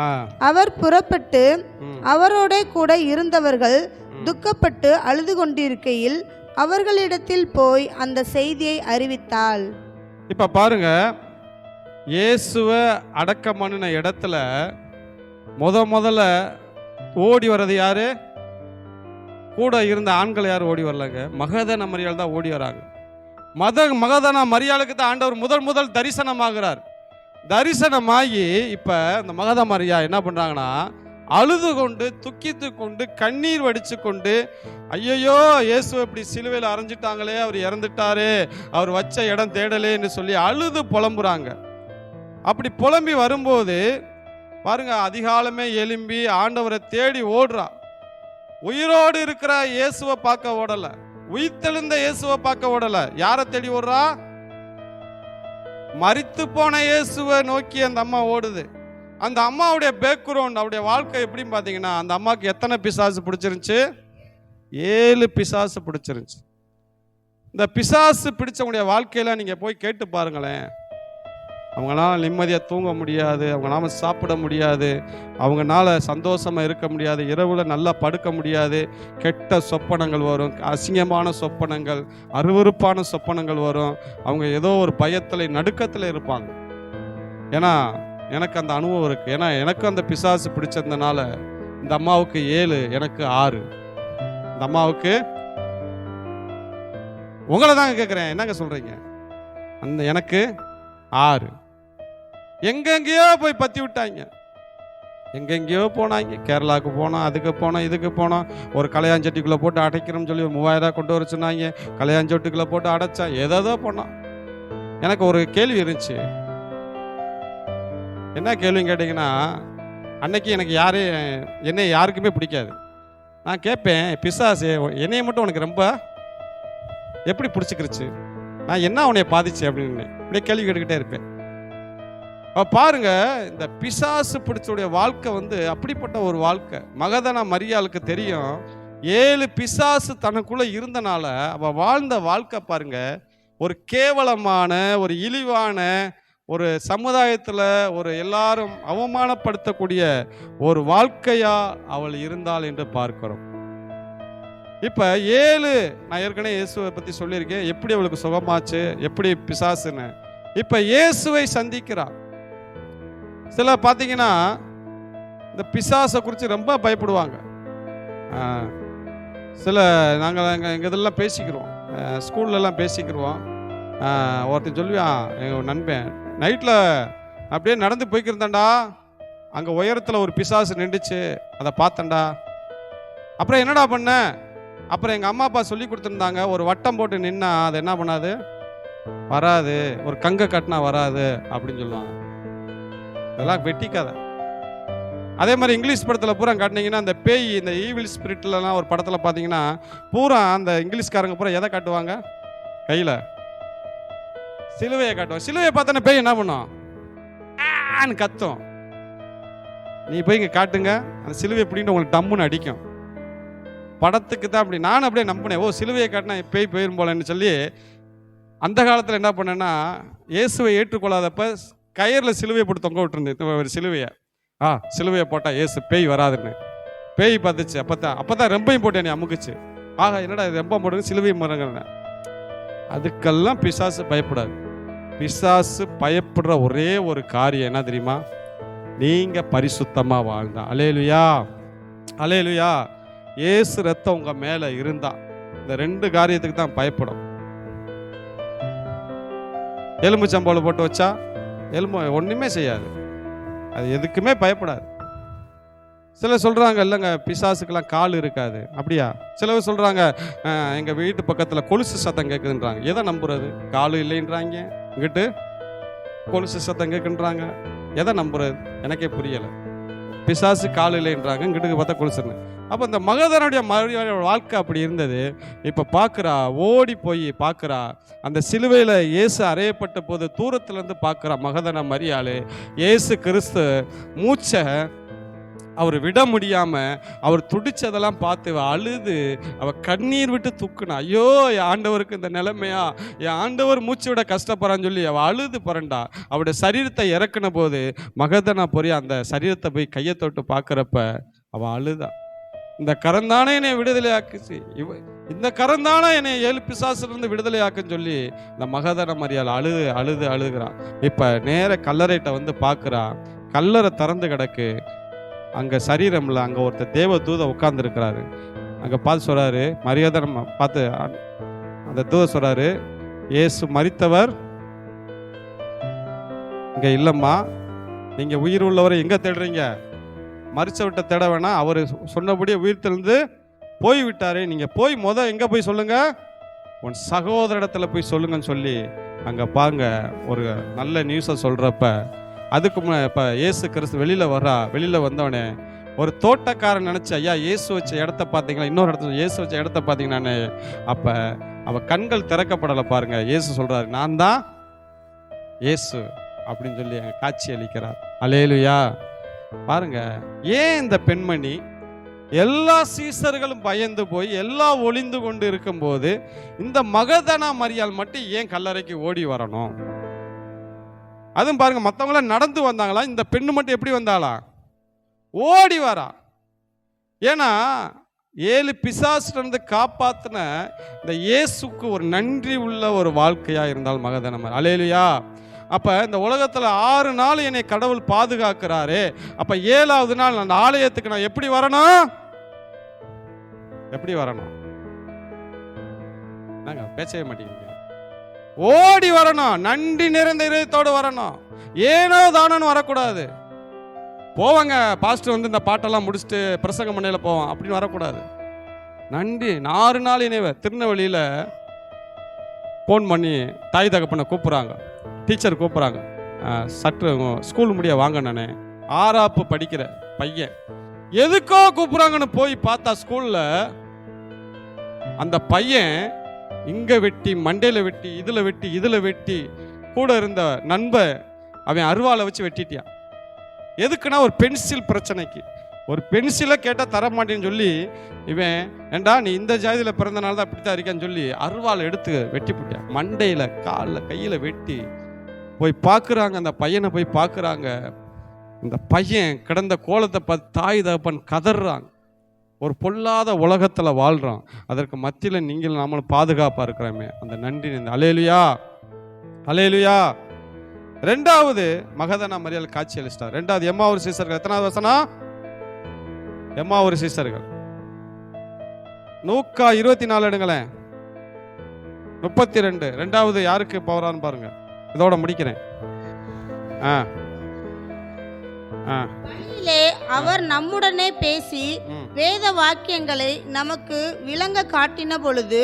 அவர் புறப்பட்டு அவரோட கூட இருந்தவர்கள் துக்கப்பட்டு அழுது கொண்டிருக்கையில் அவர்களிடத்தில் போய் அந்த செய்தியை அறிவித்தாள். இப்ப பாருங்க, இயேசுவை அடக்கம் பண்ணின இடத்துல முதல்ல ஓடி வர்றது யாரு? கூட இருந்த ஆண்கள் யாரும் ஓடி வரலங்க. மகதலேனா மரியாள் தான் ஓடி வராங்க. மகதலேனா மரியாளுக்கு தான் ஆண்டவர் முதல் தரிசனமாகிறார். தரிசனமாகி இப்ப இந்த மகதலேனா மரியாள் என்ன பண்றாங்கன்னா, அழுது கொண்டு துக்கித்து கொண்டு கண்ணீர் வடிச்சு கொண்டு, ஐயோ இயேசு இப்படி சிலுவையில் அரைஞ்சிட்டாங்களே, அவர் இறந்துட்டாரு, அவர் வச்ச இடம் தேடலேன்னு சொல்லி அழுது புலம்புறாங்க. அப்படி புலம்பி வரும்போது பாருங்க, அதிகாலமே எழும்பி ஆண்டவரை தேடி ஓடுறா. உயிரோடு இருக்கிற இயேசுவை பார்க்க ஓடல, உயிர்த்தெழுந்த இயேசுவை பார்க்க ஓடல. யாரை தேடி ஓடுறா? மரித்து போன இயேசுவை நோக்கி அந்த அம்மா ஓடுது. அந்த அம்மாவுடைய பேக்ரவுண்ட், அவருடைய வாழ்க்கை எப்படின்னு பார்த்தீங்கன்னா, அந்த அம்மாவுக்கு எத்தனை பிசாசு பிடிச்சிருந்துச்சு? 7 பிசாசு பிடிச்சிருந்துச்சு. இந்த பிசாசு பிடிச்சவங்களுடைய வாழ்க்கையில் நீங்கள் போய் கேட்டு பாருங்களேன். அவங்களால நிம்மதியாக தூங்க முடியாது, அவங்களால சாப்பிட முடியாது, அவங்களால சந்தோஷமாக இருக்க முடியாது, இரவில் நல்லா படுக்க முடியாது, கெட்ட சொப்பனங்கள் வரும், அசிங்கமான சொப்பனங்கள், அருவருப்பான சொப்பனங்கள் வரும். அவங்க ஏதோ ஒரு பயத்தில் நடுக்கத்தில் இருப்பாங்க. ஏன்னா எனக்கு அந்த அனுபவம் இருக்குது. ஏன்னா எனக்கு அந்த பிசாசு பிடிச்சிருந்தனால இந்த அம்மாவுக்கு 7, எனக்கு 6. இந்த அம்மாவுக்கு, உங்களை தாங்க கேட்குறேன், என்னங்க சொல்கிறீங்க? அந்த எனக்கு 6. எங்கெங்கேயோ போய் பற்றி விட்டாங்க, எங்கெங்கேயோ போனாங்க. கேரளாவுக்கு போனோம், அதுக்கு போனோம், இதுக்கு போனோம். ஒரு கலையாஞ்சட்டிக்குள்ளே போட்டு அடைக்கிறோம்னு சொல்லி 3000 கொண்டு வர சொன்னாங்க. கலையாஞ்சட்டிக்குள்ளே போட்டு அடைச்சா ஏதோ போனோம். எனக்கு ஒரு கேள்வி இருந்துச்சு. என்ன கேள்வின்னு கேட்டிங்கன்னா, அன்னைக்கு எனக்கு என்னை யாருக்குமே பிடிக்காது. நான் கேட்பேன், பிசாசு என்னையை மட்டும் உனக்கு ரொம்ப எப்படி பிடிச்சிக்கிருச்சு? நான் என்ன உன்னைய பாதிச்சேன் அப்படின்னு இப்படியே கேள்வி கேட்டுக்கிட்டே இருப்பேன். பாருங்க, இந்த பிசாசு பிடிச்சோடைய வாழ்க்கை அப்படிப்பட்ட ஒரு வாழ்க்கை. மகதனா மரியாளுக்கு தெரியும், 7 பிசாசு தனக்குள்ள இருந்தனால அவ வாழ்ந்த வாழ்க்கை பாருங்க, ஒரு கேவலமான, ஒரு இழிவான, ஒரு சமுதாயத்தில் ஒரு எல்லாரும் அவமானப்படுத்தக்கூடிய ஒரு வாழ்க்கையா அவள் இருந்தாள் என்று பார்க்கிறோம். இப்ப 7, நான் ஏற்கனவே இயேசுவை பத்தி சொல்லியிருக்கேன், எப்படி அவளுக்கு சுகமாச்சு, எப்படி பிசாசுன்னு. இப்ப இயேசுவை சந்திக்கிறார். சில பார்த்தீங்கன்னா இந்த பிசாசை குறித்து ரொம்ப பயப்படுவாங்க. சில நாங்கள் எங்கள் இதெல்லாம் பேசிக்கிறோம், ஸ்கூல்லலாம் பேசிக்கிறோம். ஒருத்தன் சொல்லுவான், எங்கள் நண்பன், நைட்டில் அப்படியே நடந்து போய்க்கிருந்தாண்டா, அங்கே உயரத்தில் ஒரு பிசாசு நின்றுச்சு, அதை பார்த்தேன்டா. அப்புறம் என்னடா பண்ண? அப்புறம் எங்கள் அம்மா அப்பா சொல்லி கொடுத்துருந்தாங்க, ஒரு வட்டம் போட்டு நின்னா அது என்ன பண்ணாது, வராது, ஒரு கங்கை கட்டினா வராது அப்படின்னு சொல்லுவாங்க. இதெல்லாம் வெட்டிக்காத. அதே மாதிரி இங்கிலீஷ் படத்தில் பூரா காட்டினீங்கன்னா, அந்த பேய், இந்த ஈவில் ஸ்பிரிட்லலாம் ஒரு படத்தில் பார்த்தீங்கன்னா பூரா அந்த இங்கிலீஷ்காரங்க பூரா எதை காட்டுவாங்க? கையில் சிலுவையை காட்டுவாங்க. சிலுவையை பார்த்தோன்னே பேய் என்ன பண்ணும்? ஆன்னு கத்தும். நீ போய் இங்கே காட்டுங்க, அந்த சிலுவை எப்படின்னு உங்களுக்கு டம்முன்னு அடிக்கும். படத்துக்கு தான் அப்படி. நானும் அப்படியே நம்பினேன், ஓ சிலுவையை காட்டினா பேய் போயிரும் போலன்னு சொல்லி. அந்த காலத்தில் என்ன பண்ணேன்னா, இயேசுவை ஏற்றுக்கொள்ளாதப்ப கயிறில் சிலுவையை போட்டு தொங்க விட்டுருந்தேன். ஒரு சிலுவையை சிலுவையை போட்டால் ஏசு பேய் வராதுன்னு. பேய் பார்த்துச்சு. அப்போ தான் ரெம்பையும் போட்டேன், அமுக்குச்சு. ஆகா என்னடா ரெம்ப போடுங்க, சிலுவையும் மரங்க. அதுக்கெல்லாம் பிசாசு பயப்படாது. பிசாசு பயப்படுற ஒரே ஒரு காரியம் என்ன தெரியுமா? நீங்கள் பரிசுத்தமாக வாழ்ந்தா. அல்லேலூயா, அல்லேலூயா. ஏசு ரத்தம் உங்கள் மேலே இருந்தா இந்த 2 காரியத்துக்கு தான் பயப்படும். எலும்பு சம்பளம் போட்டு வச்சா எலும்பு ஒன்றுமே செய்யாது, அது எதுக்குமே பயப்படாது. சிலர் சொல்கிறாங்க, இல்லைங்க பிசாசுக்கெல்லாம் கால் இருக்காது. அப்படியா? சிலர் சொல்கிறாங்க, எங்கள் வீட்டு பக்கத்தில் கொலுசு சத்தம் கேட்குதுன்றாங்க. எதை நம்புறது? கால் இல்லைன்றாங்க, இங்கிட்டு கொலுசு சத்தம் கேட்குன்றாங்க. எதை நம்புறது? எனக்கே புரியலை. பிசாசு கால் இல்லைன்றாங்க, இங்கிட்டு பார்த்தா கொலுசுன்னு. அப்போ இந்த மகதனுடைய வாழ்க்கை அப்படி இருந்தது. இப்போ பார்க்குறா, ஓடி போய் பார்க்குறா, அந்த சிலுவையில் இயேசு அறையப்பட்ட போது தூரத்துலேருந்து பார்க்குறா மகதன மரியாள். இயேசு கிறிஸ்து மூச்சை அவர் விட முடியாமல் அவர் துடிச்சதெல்லாம் பார்த்து அழுது அவள் கண்ணீர் விட்டு துக்குனா. ஐயோ என் ஆண்டவருக்கு இந்த நிலைமையா, என் ஆண்டவர் மூச்சு விட கஷ்டப்படுறான்னு சொல்லி அவள் அழுது புரண்டா. அவருடைய சரீரத்தை இறக்குன போது மகதனா போய் அந்த சரீரத்தை போய் கையை தொட்டு பார்க்குறப்ப அவள் அழுதா. இந்த கரந்தானே என்னை விடுதலை ஆக்குச்சு, இந்த கரந்தானே என்னை 7 பிசாசுலேருந்து விடுதலை ஆக்குன்னு சொல்லி இந்த மகதன மரியாள் அழுகுறான். இப்போ நேர கல்லறைகிட்ட பார்க்குறா. கல்லறை திறந்து கிடக்கு. அங்கே சரீரம்ல அங்கே ஒருத்தர் தேவ தூத உட்கார்ந்துருக்கிறாரு. அங்கே பார்த்து சொல்கிறாரு, மரியாதை பார்த்து அந்த தூத சொல்கிறாரு, இயேசு மரித்தவர் இங்கே இல்லைம்மா, நீங்கள் உயிர் உள்ளவரை எங்கே தேடுறீங்க? மரிச்சவர்கிட்ட தேட வேணாம், அவர் சொன்னபடியே உயிர்த்தெழுந்து போய்விட்டாரு. நீங்கள் போய் எங்கே போய் சொல்லுங்கள், உன் சகோதரிடத்தில் போய் சொல்லுங்கன்னு சொல்லி அங்கே பாங்க ஒரு நல்ல நியூஸை சொல்கிறப்ப, அதுக்கு இப்போ இயேசு கிறிஸ்து வெளியில் வந்தவனே ஒரு தோட்டக்காரன் நினச்சி, ஐயா இயேசு வச்ச இடத்த பார்த்தீங்களா, இன்னொரு இடத்துல இயேசு வச்ச இடத்த பார்த்தீங்கன்னானே. அப்போ அவள் கண்கள் திறக்கப்படலை பாருங்க. இயேசு சொல்கிறாரு, நான் தான் இயேசு அப்படின்னு சொல்லி அங்கே காட்சி அளிக்கிறார். அல்லேலூயா. பாருங்க, ஏன் இந்த பெண்மணி எல்லா சீசர்களும் பயந்து போய் எல்லாம் ஒளிந்து கொண்டு இருக்கும்போது இந்த மகதனா மரியாள் மட்டும் ஏன் கல்லறைக்கு ஓடி வரணும்? அதுவும் பாருங்க, மற்றவங்களாம் நடந்து வந்தாங்களா, இந்த பெண்ணு மட்டும் எப்படி வந்தாளா? ஓடி வரா. ஏன்னா 7 பிசாசிலிருந்து காப்பாத்தின இந்த இயேசுக்கு ஒரு நன்றி உள்ள ஒரு வாழ்க்கையா இருந்தால் மகதனா மரியாள். அல்லேலூயா. அப்ப இந்த உலகத்துல 6 நாள் என்னை கடவுள் பாதுகாக்கிறாரு. அப்ப 7வது நாள் அந்த ஆலயத்துக்கு நான் எப்படி வரணும்? எப்படி வரணும்? நாங்க பேசவே மாட்டேங்க. ஓடி வரணும், நன்றி நிறைந்த இதயத்தோடு வரணும். ஏனோ தானோன்னு வரக்கூடாது. போவாங்க, பாஸ்டர் வந்து இந்த பாட்டெல்லாம் முடிச்சுட்டு பிரசங்க மண்ணையில போவான் அப்படின்னு வரக்கூடாது. நன்றி. 6 நாள் இணைவ திருநெல்வேலியில ஃபோன் பண்ணி தாய் தகப்பனை கூப்பிட்றாங்க, டீச்சர் கூப்பிட்றாங்க, சற்று ஸ்கூல் முடிய வாங்க. நான் 6ஆப்பு படிக்கிற பையன், எதுக்கோ கூப்பிட்றாங்கன்னு போய் பார்த்தா ஸ்கூலில் அந்த பையன் இங்கே வெட்டி, மண்டையில் வெட்டி, இதில் வெட்டி, கூட இருந்த நண்பன் அவன் அருவாளை வச்சு வெட்டிட்டியான். எதுக்குன்னா ஒரு பென்சில் பிரச்சனைக்கு. ஒரு பென்சிலை கேட்டால் தர மாட்டேன்னு சொல்லி இவன், ஏண்டா நீ இந்த ஜாதியில் பிறந்தனால தான் அப்படித்தான் இருக்கான்னு சொல்லி அருவாளை எடுத்து வெட்டி போட்டான். மண்டையில், காலில், கையில் வெட்டி போய் பார்க்குறாங்க. அந்த பையனை போய் பார்க்குறாங்க. இந்த பையன் கிடந்த கோலத்தை பார்த்து தாய் தகப்பன் கதறாங்க. ஒரு பொல்லாத உலகத்தில் வாழ்கிறோம், அதற்கு மத்தியில் நீங்கள் நாமளும் பாதுகாப்பாக இருக்கிறோமே, அந்த நன்றி. அல்லேலூயா, அல்லேலூயா. 2வது மகதனா மரியாள் காட்சி அளிச்சிட்டார். 2வது எம்மாவூர் சீசர்கள். எத்தனாவது வசனம்? எம்மாவூர் சீசர்கள். லூக்கா 24 எடுங்களேன், 32. 2வது யாருக்கு போறான்னு பாருங்க. இதோட முடிக்கிறேன். வழியிலே அவர் நம்முடனே பேசி வேத வாக்கியங்களை நமக்கு விளங்க காட்டின பொழுது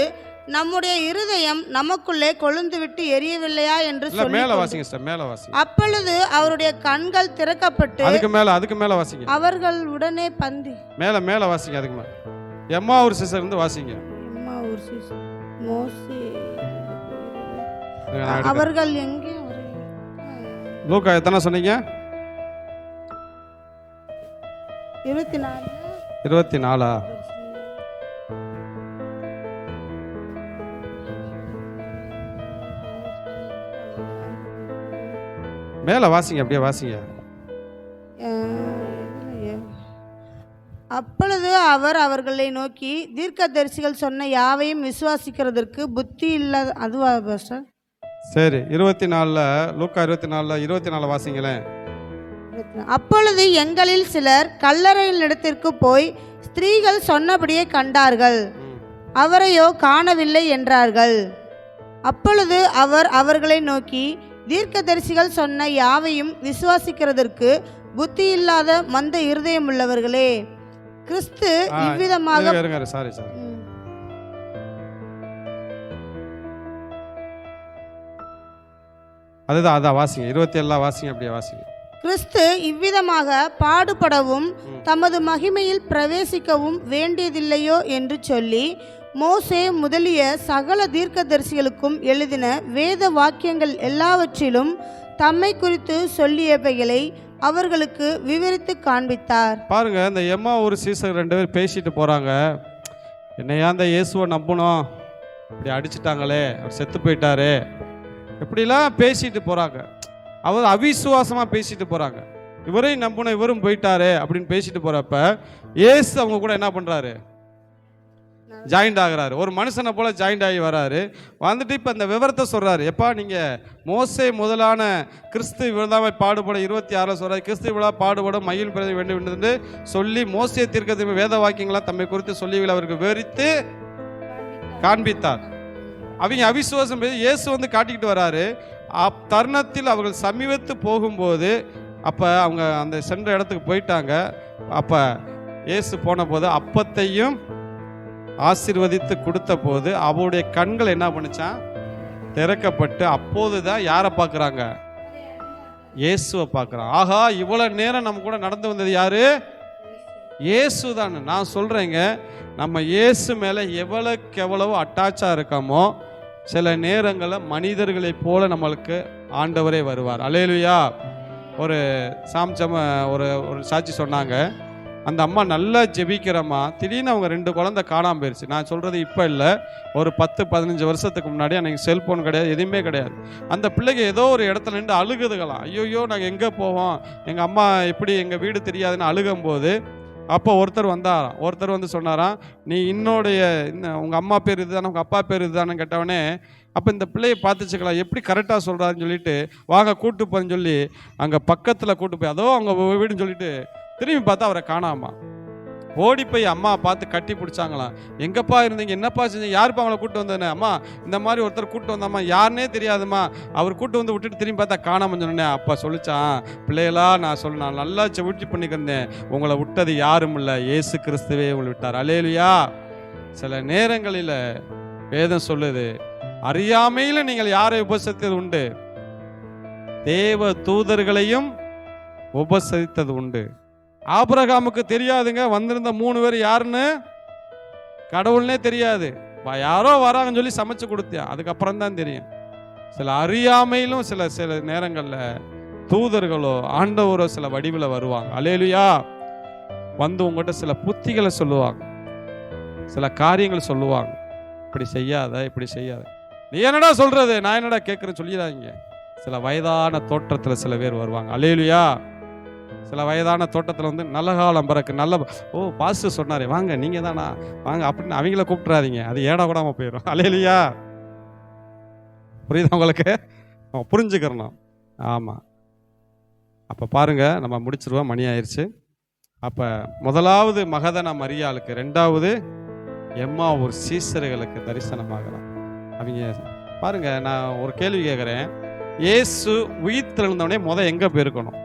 நம்முடைய இருதயம் நமக்குள்ளே கொழுந்து விட்டு எரியவில்லையா என்று சொல்லி, மேல வாசிங்க சார், மேல வாசிங்க. அப்பொழுது அவருடைய கண்கள் திறக்கப்பட்டு, அதுக்கு மேல வாசிங்க. அவர்கள் உடனே பந்தி மேல வாசிங்க. அதுக்கு மேல எம்மாவூர் சீசர் இருந்து வாசிங்க. எம்மாவூர் சீசர் மோசே அவர்கள் எங்கே? லூக்கா எத்தனை சொன்னீங்க? 24. மேல வாசிங்க, அப்படியே வாசிங்க. அப்பொழுது அவர் அவர்களை நோக்கி, தீர்க்கதரிசிகள் சொன்ன யாவையும் விசுவாசிக்கிறதற்கு புத்தி இல்லாத. அதுவா பாஸ்டர்? சரி, 24 லூக்கா 24 வாசிங்களேன். அப்பொழுது எங்களில் சிலர் கல்லறையினிடத்திற்கு போய் ஸ்திரீகள் சொன்னபடியே கண்டார்கள், அவரையோ காணவில்லை என்றார்கள். அப்பொழுது அவர் அவர்களை நோக்கி, தீர்க்கதரிசிகள் சொன்ன யாவையும் விசுவாசிக்கிறதற்கு புத்தி இல்லாத மந்த இருதயம் உள்ளவர்களே, கிறிஸ்து இவ்விதமாக அதுதான் வாசிங்க. 27 வாசிங்க, அப்படியே வாசிங்க. கிறிஸ்து இவ்விதமாக பாடுபடவும் தமது மகிமையில் பிரவேசிக்கவும் வேண்டியதில்லையோ என்று சொல்லி மோசே முதலிய சகல தீர்க்கதரிசிகளுக்கும் எழுதின வேத வாக்கியங்கள் எல்லாவற்றிலும் தம்மை குறித்து சொல்லியவைகளை அவர்களுக்கு விவரித்து காண்பித்தார். பாருங்க, இந்த எம்மாவூர் சீசர் 2 பேர் பேசிட்டு போறாங்க. என்னையா இந்த இயேசுவை நம்பணும், இப்படி அடிச்சுட்டாங்களே, அவர் செத்து போயிட்டாரு, இப்படிலாம் பேசிட்டு போறாங்க. அவர் அவிசுவாசமா பேசிட்டு போறாங்க. இவரையும் நம்பணும், இவரும் போயிட்டாரு அப்படின்னு பேசிட்டு போறப்ப இயேசு அவங்க கூட என்ன பண்றாரு? ஜாயிண்ட் ஆகிறாரு. ஒரு மனுஷனை போல ஜாயிண்ட் ஆகி வராரு. வந்துட்டு இப்போ இந்த விவரத்தை சொல்றாரு. எப்பா நீங்கள் மோசே முதலான கிறிஸ்து இவ்வளவு பாடுபட 26 சொல்றாரு. கிறிஸ்து இவ்வளவு பாடுபட மயில் பிறகு வேண்டும் என்று சொல்லி மோசே தீர்க்கதரிசி வேத வாக்கியங்களாம் தம்மை குறித்து சொல்லி அவருக்கு விவரித்து காண்பித்தார். அவங்க அவிசுவாசம் இயேசு வந்து காட்டிக்கிட்டு வராரு. தருணத்தில் அவர்கள் சமீபத்து போகும்போது அப்போ அவங்க அந்த சென்ற இடத்துக்கு போயிட்டாங்க. அப்போ இயேசு போன போது அப்பத்தையும் ஆசீர்வதித்து கொடுத்த போது அவருடைய கண்கள் என்ன பண்ணுச்சான்? திறக்கப்பட்டு அப்போது தான் யாரை பார்க்குறாங்க? இயேசுவை பார்க்குறாங்க. ஆஹா, இவ்வளோ நேரம் நம்ம கூட நடந்து வந்தது யாரு? இயேசு தான். நான் சொல்கிறேங்க, நம்ம இயேசு மேலே எவ்வளோக்கு எவ்வளவோ அட்டாச்சாக இருக்கமோ சில நேரங்களில் மனிதர்களைப் போல நம்மளுக்கு ஆண்டவரே வருவார். அல்லேலூயா. ஒரு ஒரு ஒரு சாட்சி சொன்னாங்க. அந்த அம்மா நல்லா ஜெபிக்கிறம்மா, திடீர்னு அவங்க 2 குழந்தை காணாமல் போயிடுச்சு. நான் சொல்கிறது இப்போ இல்லை, ஒரு 10-15 வருஷத்துக்கு முன்னாடி. அன்றைக்கி செல்ஃபோன் கிடையாது, எதுவுமே கிடையாது. அந்த பிள்ளைங்க ஏதோ ஒரு இடத்துல நின்று அழுகுதுகலாம். ஐயோயோ நாங்கள் எங்கே போவோம், எங்கள் அம்மா எப்படி எங்கள் வீடு தெரியாதுன்னு அழுகும்போது அப்போ ஒருத்தர் வந்தாராம். ஒருத்தர் வந்து சொன்னாராம், நீ உங்கள் அம்மா பேர் இதுதானே, உங்கள் அப்பா பேர் இதுதானே கேட்டவனே, அப்போ இந்த பிள்ளையை பார்த்துச்சுக்கலாம் எப்படி கரெக்டாக சொல்கிறாருன்னு சொல்லிட்டு வாங்க கூட்டு போன்னு சொல்லி அங்கே பக்கத்தில் கூட்டு போய் அதோ அவங்க வீடுன்னு சொல்லிட்டு திரும்பி பார்த்தா அவரை காணாமா. ஓடி போய் அம்மா பார்த்து கட்டி பிடிச்சாங்களாம். எங்கப்பா இருந்தீங்க, என்னப்பா செஞ்சீங்க, யாருப்பா அவங்கள கூட்டு வந்தேன்னு. அம்மா இந்த மாதிரி ஒருத்தர் கூட்டு வந்தாம்மா, யாருன்னே தெரியாதும்மா, அவர் கூட்டு வந்து விட்டுட்டு திரும்பி பார்த்தா காணாமல் சொன்னேன். அப்பா சொல்லிச்சான், பிள்ளைகளா நான் நல்லா செவிட்டி பண்ணிக்கிறேன், உங்களை விட்டது யாரும் இல்லை, இயேசு கிறிஸ்துவே உங்களை விட்டார். அல்லேலூயா. சில நேரங்களில் வேதம் சொல்லுது, அறியாமையில் நீங்கள் யாரை உபசரித்தது உண்டு, தேவ தூதர்களையும் உபசரித்தது உண்டு. ஆபிரகாமுக்கு தெரியாதுங்க, வந்திருந்த 3 பேர் யாருன்னு கடவுள்னே தெரியாது. யாரோ வராங்கன்னு சொல்லி சமைச்சு கொடுத்தேன், அதுக்கப்புறம் தான் தெரியும். சில அறியாமையிலும் சில நேரங்களில் தூதர்களோ ஆண்டவரோ சில வடிவில் வருவாங்க. அல்லேலூயா. வந்து உங்கள்கிட்ட சில புத்திகளை சொல்லுவாங்க, சில காரியங்கள் சொல்லுவாங்க. இப்படி செய்யாத, இப்படி செய்யாத. நீ என்னடா சொல்றது, நான் என்னடா கேட்குறேன்னு சொல்லிடாதீங்க. சில வயதான தோற்றத்தில் சில பேர் வருவாங்க. அல்லேலூயா. சில வயதான தோட்டத்தில் வந்து நல்ல காலம் பிறகு பாஸ்டர் சொன்னாரே வாங்க நீங்கள் தானா வாங்க அப்படின்னு அவங்கள கூப்பிட்றாதீங்க, அது ஏடா கூடாமல் போயிடும். அல்லேலூயா. புரியுதா உங்களுக்கு? புரிஞ்சுக்கிறணும். ஆமாம். அப்போ பாருங்கள், நம்ம முடிச்சிருவோம், மணி ஆயிடுச்சு. அப்போ முதலாவது மகதனா மரியாளுக்கு, 2வது எம்மாவூர் சீசர்களுக்கு தரிசனமாகலாம். அவங்க பாருங்க, நான் ஒரு கேள்வி கேட்குறேன். இயேசு உயிர்த்தெழுந்தவனே எங்கே போயிருக்கணும்?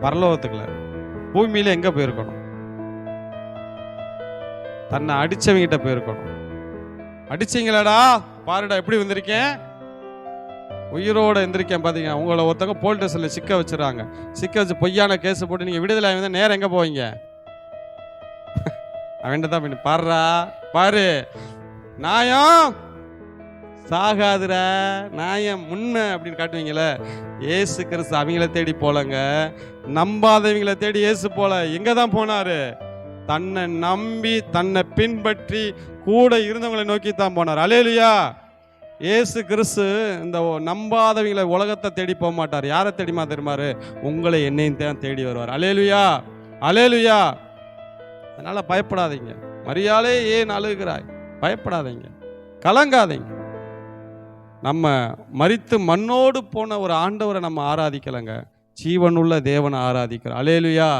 பரலோகத்துக்குள்ள, பூமியில எங்க போயிருக்கணும்? தன்னை அடிச்சவங்கிட்ட போயிருக்கணும். அடிச்சீங்களடா பாருடா எப்படி வந்திருக்கேன், உயிரோட எந்திரிக்கேன் பாத்தீங்க. உங்களை ஒருத்தவங்க போலீஸ் ஸ்டேஷன்ல சிக்க வச்சிடறாங்க. சிக்க வச்சு பொய்யான கேஸ் போட்டு நீங்க விடுதலை ஆகி நேரம் எங்க போவீங்க? அவன் தான் பண்ணி பாருடா, பாரு நாயம் சாகாதுர நாயம் உண்மை அப்படின்னு காட்டுவீங்களே. ஏசு கிறிஸ்து அவங்கள தேடி போலங்க, நம்பாதவங்களை தேடி ஏசு போல. எங்க தான் போனாரு? தன்னை நம்பி தன்னை பின்பற்றி கூட இருந்தவங்களை நோக்கி தான் போனார். அல்லேலூயா. ஏசு கிறிஸ்து இந்த நம்பாதவங்களை உலகத்தை தேடி போக மாட்டார். யாரை தேடிமா தெரியுமாரு? உங்களை என்னையும் தான் தேடி வருவார். அல்லேலூயா. அல்லேலூயா. அதனால பயப்படாதீங்க. மரியாளே ஏன் அழுகிறாய்? பயப்படாதீங்க, கலங்காதீங்க. நம்ம மரித்து மண்ணோடு போன ஒரு ஆண்டவரை நம்ம ஆராதிக்கலைங்க, ஜீவனுள்ள தேவனை ஆராதிக்கிறோம். அல்லேலூயா.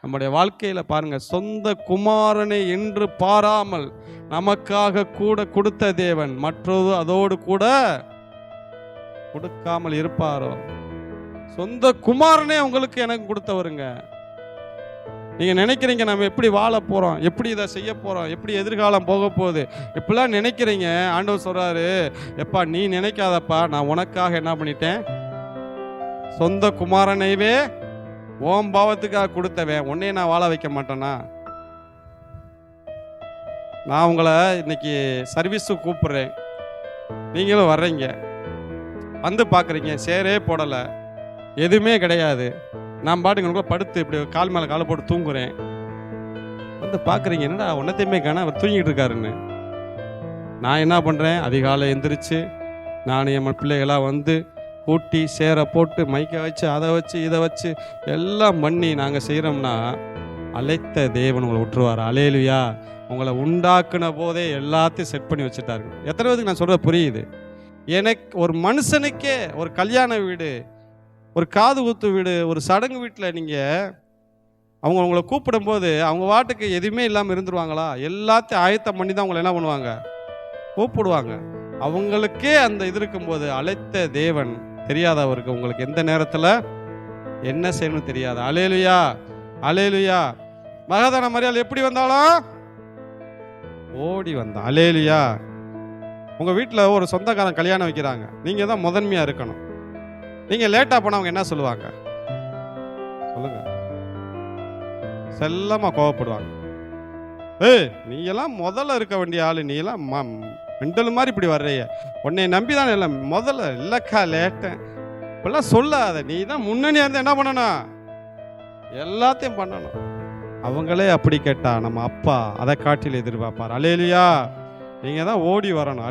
நம்முடைய வாழ்க்கையில் பாருங்க, சொந்த குமாரனை என்று பாராமல் நமக்காக கூட கொடுத்த தேவன் மற்றொரு அதோடு கூட கொடுக்காமல் இருப்பாரோ? சொந்த குமாரனே உங்களுக்கு எனக்கு கொடுத்தவருங்க. நீங்க நினைக்கிறீங்க நம்ம எப்படி வாழ போறோம், எப்படி இதை செய்ய போறோம், எப்படி எதிர்காலம் போக போகுது, இப்படிலாம் நினைக்கிறீங்க. ஆண்டவர் சொல்றாரு, எப்பா நீ நினைக்காதப்பா, நான் உனக்காக என்ன பண்ணிட்டேன், சொந்த குமாரனைவே ஓம் பாவத்துக்காக கொடுத்தவன் உன்னையே நான் வாழ வைக்க மாட்டேனா? நான் உங்களை இன்னைக்கு சர்வீஸுக்கு கூப்பிடுறேன், நீங்களும் வர்றீங்க, வந்து பார்க்குறீங்க, சேரே போடலை, எதுவுமே கிடையாது, நான் பாட்டுக்கு படுத்து இப்படி கால் மேலே காலை போட்டு தூங்குறேன். வந்து பார்க்குறீங்க, என்னடா ஒன்றத்தையுமே காண, அவர் தூங்கிட்டு இருக்காருன்னு. நான் என்ன பண்ணுறேன், அதிகாலை எந்திரிச்சு நான் என் பிள்ளைகளாக வந்து கூட்டி சேரை போட்டு மைக்கை வச்சு அதை வச்சு இதை வச்சு எல்லாம் பண்ணி நாங்கள் செய்கிறோம்னா அழைத்த தேவன் உங்களை விட்டுருவார். அல்லேலூயா. உங்களை உண்டாக்குன போதே எல்லாத்தையும் செட் பண்ணி வச்சுட்டாருங்க. எத்தனை பேருக்கு நான் சொல்கிறது புரியுது? எனக்கு ஒரு மனுஷனுக்கே ஒரு கல்யாண வீடு, ஒரு காது ஊத்து வீடு, ஒரு சடங்கு வீட்டில் நீங்கள் உங்களை கூப்பிடும்போது அவங்க வாட்டுக்கு எதுவுமே இல்லாமல் இருந்துருவாங்களா? எல்லாத்தையும் ஆயத்தம் பண்ணி தான் உங்களை என்ன பண்ணுவாங்க, கூப்பிடுவாங்க. அவங்களுக்கே அந்த இது இருக்கும்போது அழைத்த தேவன் தெரியாதவருக்கு உங்களுக்கு எந்த நேரத்தில் என்ன செய்யணும்னு தெரியாது. அல்லேலூயா. அல்லேலூயா. மகதனா மரியாள் எப்படி வந்தாலும் ஓடி வந்தா. அல்லேலூயா. உங்கள் வீட்டில் ஒரு சொந்தக்காரன் கல்யாணம் வைக்கிறாங்க, நீங்கள் தான் முதன்மையாக இருக்கணும். நீங்கள் லேட்டாக போனால் அவங்க என்ன சொல்லுவாங்க சொல்லுங்க? செல்லமாக கோவப்படுவாங்க. நீ எல்லாம் முதல்ல இருக்க வேண்டிய ஆள், நீ எல்லாம் மெண்டல் மாதிரி இப்படி வர்றைய, உன்னை நம்பி தான் இல்லை முதல்ல இல்லைக்கா லேட்டேன் இப்பெல்லாம் சொல்லாத, நீ தான் முன்னணியாக இருந்து என்ன பண்ணணும், எல்லாத்தையும் பண்ணணும். அவங்களே அப்படி கேட்டா நம்ம அப்பா அதை காட்டில் எதிர்பார்ப்பார். அல்லேலூயா. நீங்கள் தான் ஓடி வரணும்.